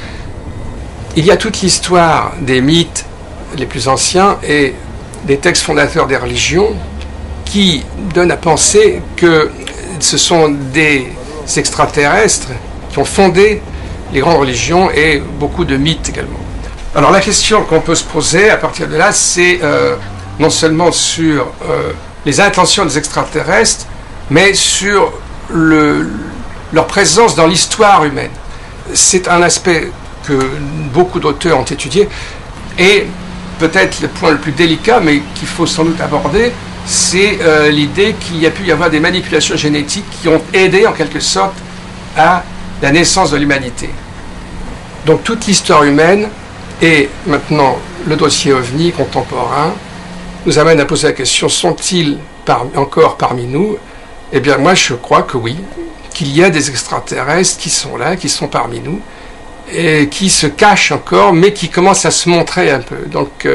Il y a toute l'histoire des mythes les plus anciens et des textes fondateurs des religions qui donnent à penser que ce sont des extraterrestres qui ont fondé les grandes religions et beaucoup de mythes également. Alors la question qu'on peut se poser à partir de là, c'est non seulement sur les intentions des extraterrestres, mais sur leur présence dans l'histoire humaine. C'est un aspect que beaucoup d'auteurs ont étudié, et peut-être le point le plus délicat, mais qu'il faut sans doute aborder, c'est l'idée qu'il y a pu y avoir des manipulations génétiques qui ont aidé en quelque sorte à la naissance de l'humanité. Donc toute l'histoire humaine, et maintenant le dossier OVNI contemporain, nous amène à poser la question, sont-ils encore parmi nous? Eh bien moi je crois que oui, qu'il y a des extraterrestres qui sont là, qui sont parmi nous, et qui se cachent encore, mais qui commencent à se montrer un peu. Donc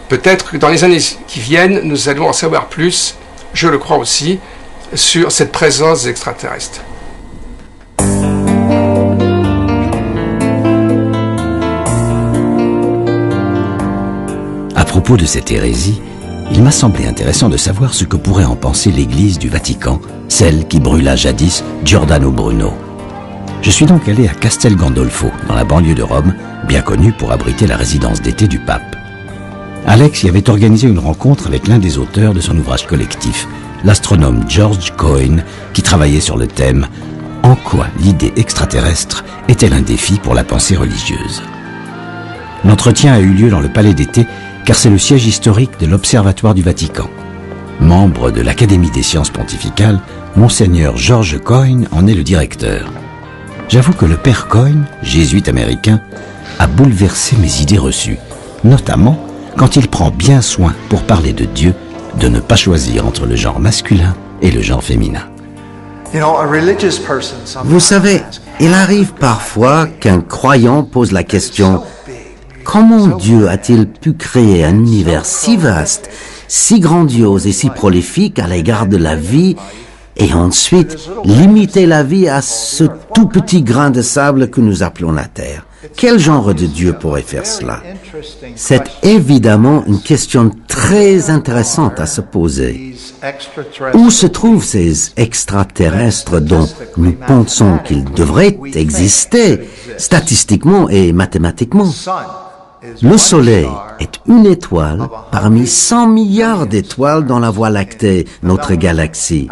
peut-être que dans les années qui viennent, nous allons en savoir plus, je le crois aussi, sur cette présence des extraterrestres. À propos de cette hérésie, il m'a semblé intéressant de savoir ce que pourrait en penser l'Église du Vatican, celle qui brûla jadis Giordano Bruno. Je suis donc allé à Castel Gandolfo, dans la banlieue de Rome, bien connue pour abriter la résidence d'été du pape. Alex y avait organisé une rencontre avec l'un des auteurs de son ouvrage collectif, l'astronome George Coyne, qui travaillait sur le thème « En quoi l'idée extraterrestre est-elle un défi pour la pensée religieuse ?» L'entretien a eu lieu dans le palais d'été, car c'est le siège historique de l'Observatoire du Vatican. Membre de l'Académie des sciences pontificales, Monseigneur George Coyne en est le directeur. J'avoue que le père Coyne, jésuite américain, a bouleversé mes idées reçues, notamment quand il prend bien soin, pour parler de Dieu, de ne pas choisir entre le genre masculin et le genre féminin. Vous savez, il arrive parfois qu'un croyant pose la question « Comment Dieu a-t-il pu créer un univers si vaste, si grandiose et si prolifique à l'égard de la vie, et ensuite limiter la vie à ce tout petit grain de sable que nous appelons la Terre? Quel genre de Dieu pourrait faire cela? C'est évidemment une question très intéressante à se poser. Où se trouvent ces extraterrestres dont nous pensons qu'ils devraient exister statistiquement et mathématiquement? Le Soleil est une étoile parmi 100 milliards d'étoiles dans la Voie lactée, notre galaxie.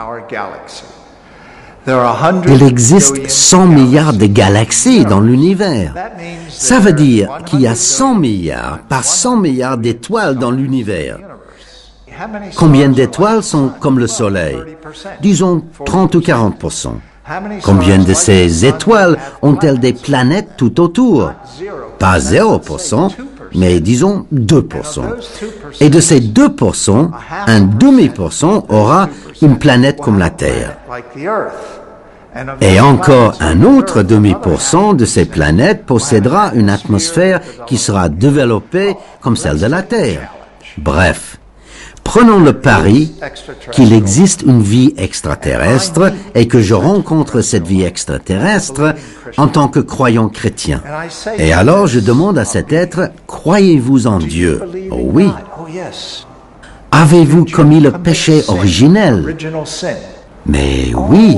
Il existe 100 milliards de galaxies dans l'univers. Ça veut dire qu'il y a 100 milliards par 100 milliards d'étoiles dans l'univers. Combien d'étoiles sont comme le Soleil? Disons 30 ou 40%. Combien de ces étoiles ont-elles des planètes tout autour? Pas 0%, mais disons 2%. Et de ces 2%, un demi% aura une planète comme la Terre. Et encore un autre demi% de ces planètes possédera une atmosphère qui sera développée comme celle de la Terre. Bref, prenons le pari qu'il existe une vie extraterrestre et que je rencontre cette vie extraterrestre en tant que croyant chrétien. Et alors je demande à cet être, croyez-vous en Dieu? Oh oui. Avez-vous commis le péché originel? Mais oui.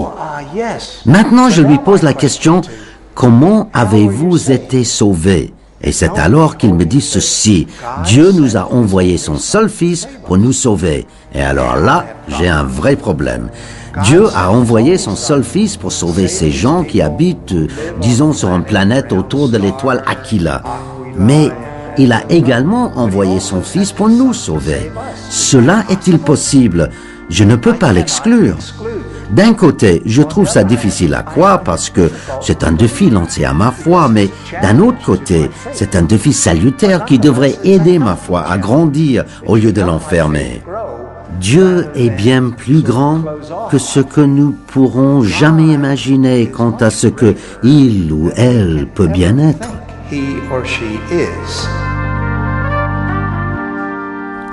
Maintenant, je lui pose la question, comment avez-vous été sauvés? Et c'est alors qu'il me dit ceci, Dieu nous a envoyé son seul fils pour nous sauver. Et alors là, j'ai un vrai problème. Dieu a envoyé son seul fils pour sauver ces gens qui habitent, disons, sur une planète autour de l'étoile Aquila. Mais il a également envoyé son fils pour nous sauver. Cela est-il possible? Je ne peux pas l'exclure. D'un côté, je trouve ça difficile à croire parce que c'est un défi lancé à ma foi, mais d'un autre côté, c'est un défi salutaire qui devrait aider ma foi à grandir au lieu de l'enfermer. Dieu est bien plus grand que ce que nous pourrons jamais imaginer quant à ce que il ou elle peut bien être.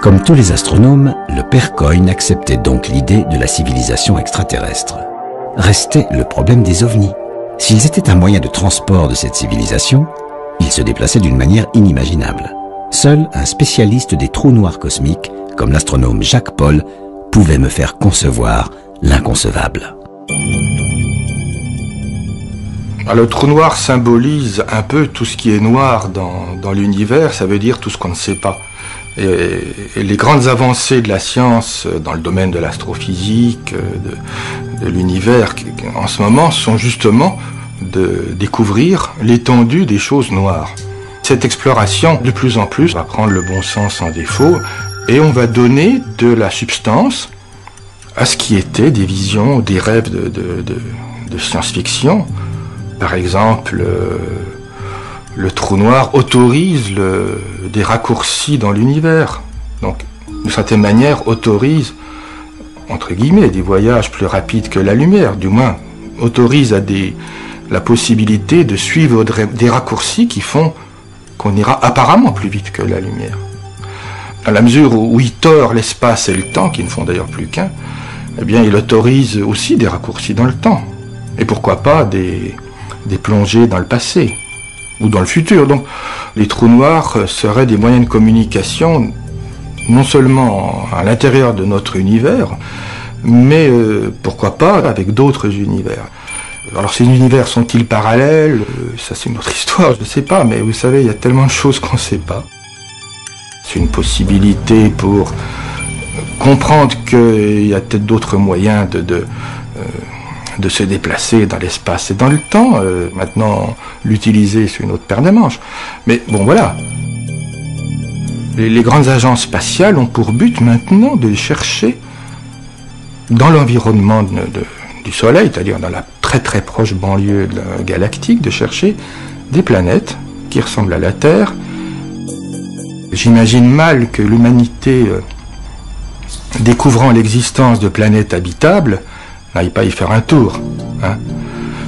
Comme tous les astronomes, le père Coyne acceptait donc l'idée de la civilisation extraterrestre. Restait le problème des ovnis. S'ils étaient un moyen de transport de cette civilisation, ils se déplaçaient d'une manière inimaginable. Seul un spécialiste des trous noirs cosmiques, comme l'astronome Jacques Paul, pouvait me faire concevoir l'inconcevable. Le trou noir symbolise un peu tout ce qui est noir dans l'univers, ça veut dire tout ce qu'on ne sait pas. Et les grandes avancées de la science dans le domaine de l'astrophysique, de l'univers en ce moment sont justement de découvrir l'étendue des choses noires. Cette exploration de plus en plus va prendre le bon sens en défaut et on va donner de la substance à ce qui était des visions, des rêves de science-fiction. Par exemple, le trou noir autorise des raccourcis dans l'univers. Donc, d'une certaine manière, autorise, entre guillemets, des voyages plus rapides que la lumière, du moins, autorise à la possibilité de suivre des raccourcis qui font qu'on ira apparemment plus vite que la lumière. Dans la mesure où il tord l'espace et le temps, qui ne font d'ailleurs plus qu'un, eh bien, il autorise aussi des raccourcis dans le temps. Et pourquoi pas des plongées dans le passé ou dans le futur. Donc, les trous noirs seraient des moyens de communication non seulement à l'intérieur de notre univers, mais pourquoi pas avec d'autres univers. Alors ces univers sont-ils parallèles? Ça c'est une autre histoire, je ne sais pas, mais vous savez, il y a tellement de choses qu'on ne sait pas. C'est une possibilité pour comprendre qu'il y a peut-être d'autres moyens de se déplacer dans l'espace et dans le temps. Maintenant, l'utiliser, c'est une autre paire de manches. Mais bon, voilà. Les grandes agences spatiales ont pour but maintenant de chercher dans l'environnement du Soleil, c'est-à-dire dans la très très proche banlieue galactique, de chercher des planètes qui ressemblent à la Terre. J'imagine mal que l'humanité, découvrant l'existence de planètes habitables, n'aille pas y faire un tour. Hein.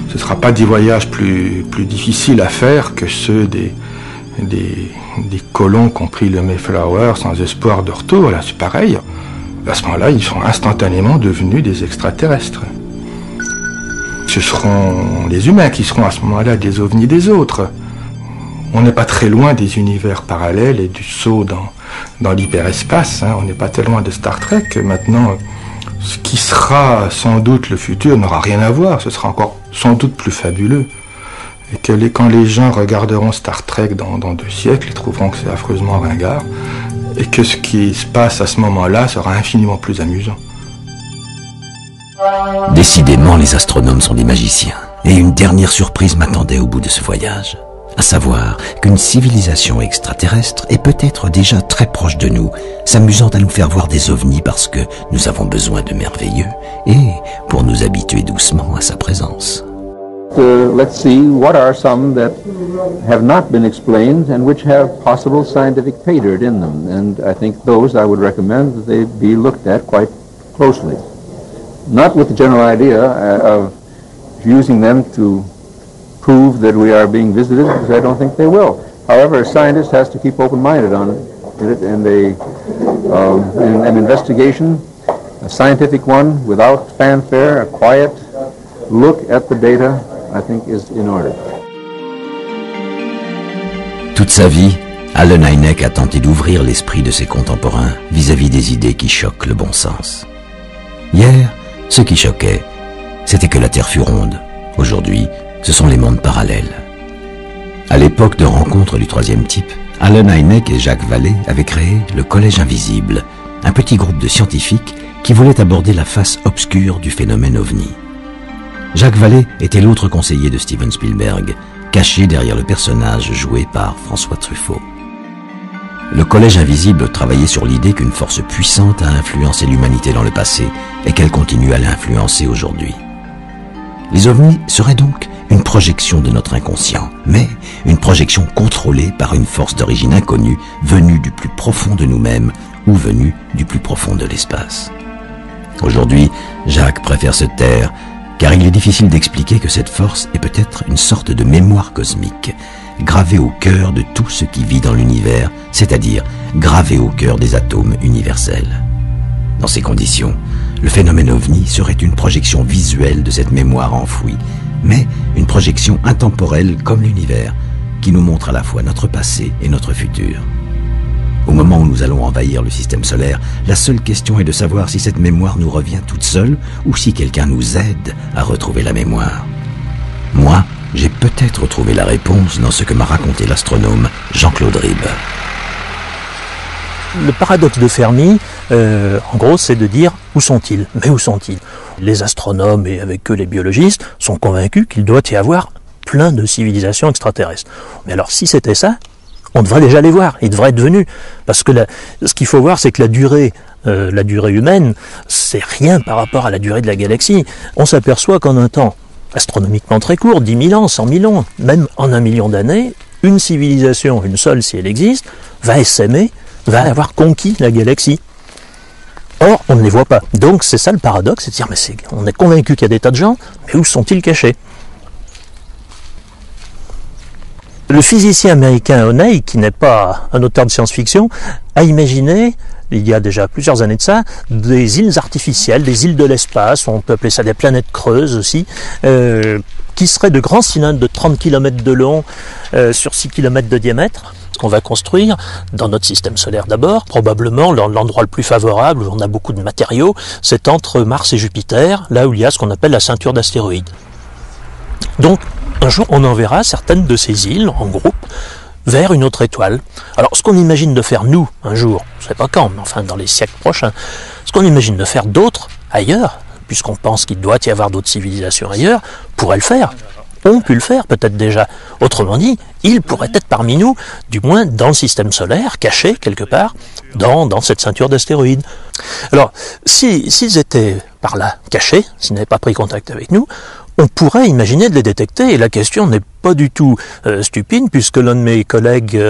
Ce ne sera pas des voyages plus difficiles à faire que ceux des des colons qui ont pris le Mayflower sans espoir de retour, là c'est pareil. À ce moment-là, ils sont instantanément devenus des extraterrestres. Ce seront les humains qui seront à ce moment-là des ovnis des autres. On n'est pas très loin des univers parallèles et du saut dans l'hyperespace, hein. On n'est pas très loin de Star Trek. Maintenant, ce qui sera sans doute le futur n'aura rien à voir, ce sera encore sans doute plus fabuleux. Et que quand les gens regarderont Star Trek dans 2 siècles, ils trouveront que c'est affreusement ringard, et que ce qui se passe à ce moment-là sera infiniment plus amusant. Décidément, les astronomes sont des magiciens. Et une dernière surprise m'attendait au bout de ce voyage. À savoir qu'une civilisation extraterrestre est peut-être déjà très proche de nous, s'amusant à nous faire voir des ovnis parce que nous avons besoin de merveilleux et pour nous habituer doucement à sa présence. Let's see what are some that have not been explained and which have possible scientific pay dirt in them. And I think those I would recommend that they be looked at quite closely. Not with the general idea of using them to prove that we are being visited, because I don't think they will. However, a scientist has to keep open-minded on it, and an investigation, a scientific one, without fanfare, a quiet look at the data, I think is in order. Toute sa vie, Allen Hynek a tenté d'ouvrir l'esprit de ses contemporains vis-à-vis des idées qui choquent le bon sens. Hier, ce qui choquait, c'était que la Terre fut ronde. Aujourd'hui, ce sont les mondes parallèles. À l'époque de rencontre du 3e type, Allen Hynek et Jacques Vallée avaient créé le Collège Invisible, un petit groupe de scientifiques qui voulait aborder la face obscure du phénomène OVNI. Jacques Vallée était l'autre conseiller de Steven Spielberg, caché derrière le personnage joué par François Truffaut. Le Collège Invisible travaillait sur l'idée qu'une force puissante a influencé l'humanité dans le passé et qu'elle continue à l'influencer aujourd'hui. Les ovnis seraient donc une projection de notre inconscient, mais une projection contrôlée par une force d'origine inconnue venue du plus profond de nous-mêmes ou venue du plus profond de l'espace. Aujourd'hui, Jacques préfère se taire, car il est difficile d'expliquer que cette force est peut-être une sorte de mémoire cosmique, gravée au cœur de tout ce qui vit dans l'univers, c'est-à-dire gravée au cœur des atomes universels. Dans ces conditions, le phénomène OVNI serait une projection visuelle de cette mémoire enfouie, mais une projection intemporelle comme l'univers, qui nous montre à la fois notre passé et notre futur. Au moment où nous allons envahir le système solaire, la seule question est de savoir si cette mémoire nous revient toute seule ou si quelqu'un nous aide à retrouver la mémoire. Moi, j'ai peut-être trouvé la réponse dans ce que m'a raconté l'astronome Jean-Claude Ribes. Le paradoxe de Fermi, en gros, c'est de dire où sont-ils? Mais où sont-ils? Les astronomes et avec eux les biologistes sont convaincus qu'il doit y avoir plein de civilisations extraterrestres. Mais alors, si c'était ça, on devrait déjà les voir, ils devraient être venus. Parce que ce qu'il faut voir, c'est que la durée humaine, c'est rien par rapport à la durée de la galaxie. On s'aperçoit qu'en un temps astronomiquement très court, 10 000 ans, 100 000 ans, même en 1 million d'années, une civilisation, une seule si elle existe, va essaimer, va avoir conquis la galaxie. Or, on ne les voit pas. Donc c'est ça le paradoxe, c'est de dire, mais on est convaincu qu'il y a des tas de gens, mais où sont-ils cachés? Le physicien américain O'Neill, qui n'est pas un auteur de science-fiction, a imaginé, il y a déjà plusieurs années de ça, des îles artificielles, des îles de l'espace, on peut appeler ça des planètes creuses aussi, qui seraient de grands cylindres de 30 km de long sur 6 km de diamètre, qu'on va construire dans notre système solaire d'abord. Probablement l'endroit le plus favorable, où on a beaucoup de matériaux, c'est entre Mars et Jupiter, là où il y a ce qu'on appelle la ceinture d'astéroïdes. Donc, un jour, on enverra certaines de ces îles, en groupe, vers une autre étoile. Alors, ce qu'on imagine de faire, nous, un jour, je ne sais pas quand, mais enfin dans les siècles prochains, ce qu'on imagine de faire d'autres, ailleurs, puisqu'on pense qu'il doit y avoir d'autres civilisations ailleurs, pourrait le faire. On pu le faire, peut-être déjà. Autrement dit, ils pourraient être parmi nous, du moins dans le système solaire, cachés quelque part, dans cette ceinture d'astéroïdes. Alors, s'ils étaient par là, cachés, s'ils n'avaient pas pris contact avec nous, on pourrait imaginer de les détecter, et la question n'est pas du tout stupide, puisque l'un de mes collègues,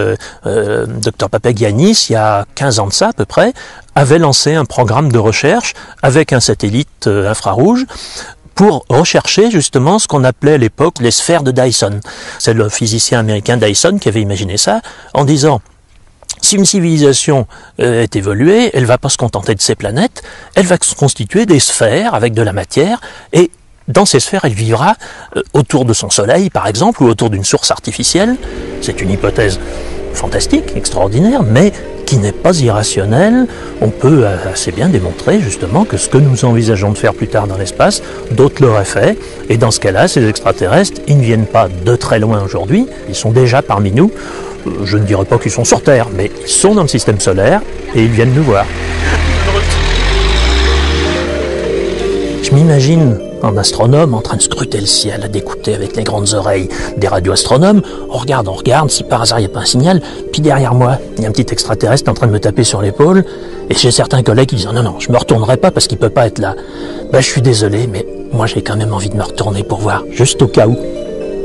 Dr Papagiannis, il y a 15 ans de ça à peu près, avait lancé un programme de recherche avec un satellite infrarouge pour rechercher justement ce qu'on appelait à l'époque les sphères de Dyson. C'est le physicien américain Dyson qui avait imaginé ça en disant: si une civilisation est évoluée, elle va pas se contenter de ses planètes, elle va se constituer des sphères avec de la matière, et dans ces sphères, elle vivra autour de son soleil, par exemple, ou autour d'une source artificielle. C'est une hypothèse fantastique, extraordinaire, mais qui n'est pas irrationnelle. On peut assez bien démontrer justement que ce que nous envisageons de faire plus tard dans l'espace, d'autres l'auraient fait, et dans ce cas-là, ces extraterrestres, ils ne viennent pas de très loin aujourd'hui, ils sont déjà parmi nous. Je ne dirais pas qu'ils sont sur Terre, mais ils sont dans le système solaire, et ils viennent nous voir. Je m'imagine un astronome en train de scruter le ciel, d'écouter avec les grandes oreilles des radioastronomes. On regarde, si par hasard il n'y a pas un signal, puis derrière moi, il y a un petit extraterrestre en train de me taper sur l'épaule, et j'ai certains collègues qui disent: non, je me retournerai pas parce qu'il peut pas être là. Je suis désolé, mais moi j'ai quand même envie de me retourner pour voir, juste au cas où.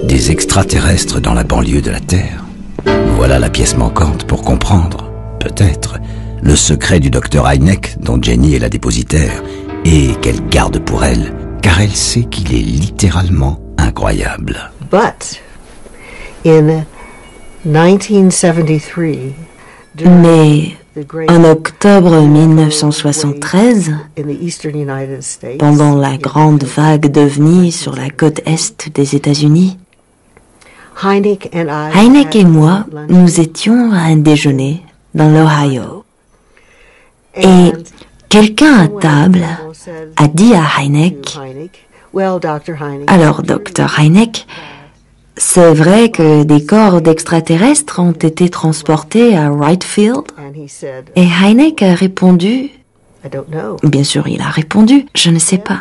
Des extraterrestres dans la banlieue de la Terre. Voilà la pièce manquante pour comprendre, peut-être, le secret du docteur Hynek dont Jenny est la dépositaire, et qu'elle garde pour elle, car elle sait qu'il est littéralement incroyable. But in 1973, Mais en octobre 1973, pendant la grande vague d'ovnis sur la côte est des États-Unis, Hynek et moi, nous étions à un déjeuner dans l'Ohio. Et quelqu'un à table a dit à Hynek: alors, Dr. Hynek, c'est vrai que des corps d'extraterrestres ont été transportés à Wright Field? Et Hynek a répondu, bien sûr il a répondu, je ne sais pas.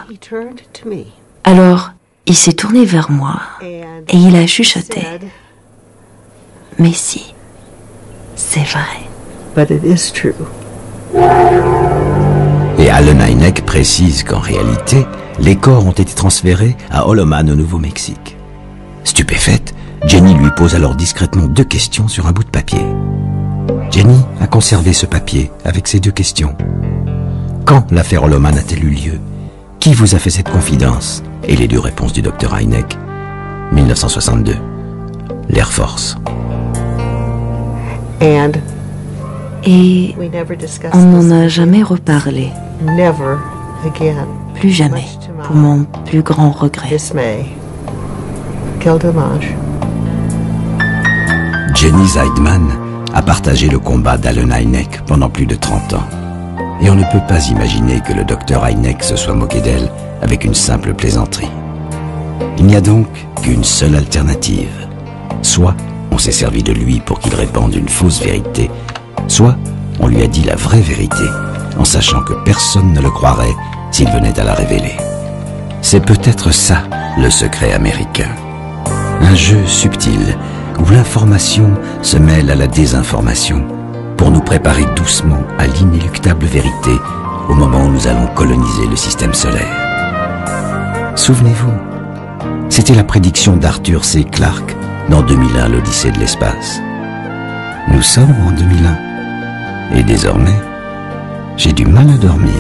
Alors, il s'est tourné vers moi et il a chuchoté: mais si, c'est vrai. But it is true. Et Allen Hynek précise qu'en réalité, les corps ont été transférés à Holloman au Nouveau-Mexique. Stupéfaite, Jenny lui pose alors discrètement 2 questions sur un bout de papier. Jenny a conservé ce papier avec ces 2 questions. Quand l'affaire Holloman a-t-elle eu lieu? Qui vous a fait cette confidence? Et les 2 réponses du docteur Hynek. 1962. L'Air Force. Et on n'en a jamais reparlé. Plus jamais, pour mon plus grand regret. Jenny Zeidman a partagé le combat d'Allen Hynek pendant plus de 30 ans. Et on ne peut pas imaginer que le docteur Hynek se soit moqué d'elle avec une simple plaisanterie. Il n'y a donc qu'une seule alternative. Soit on s'est servi de lui pour qu'il répande une fausse vérité, soit on lui a dit la vraie vérité, en sachant que personne ne le croirait s'il venait à la révéler. C'est peut-être ça, le secret américain. Un jeu subtil, où l'information se mêle à la désinformation, pour nous préparer doucement à l'inéluctable vérité au moment où nous allons coloniser le système solaire. Souvenez-vous, c'était la prédiction d'Arthur C. Clarke dans 2001, l'Odyssée de l'espace. Nous sommes en 2001. Et désormais, j'ai du mal à dormir.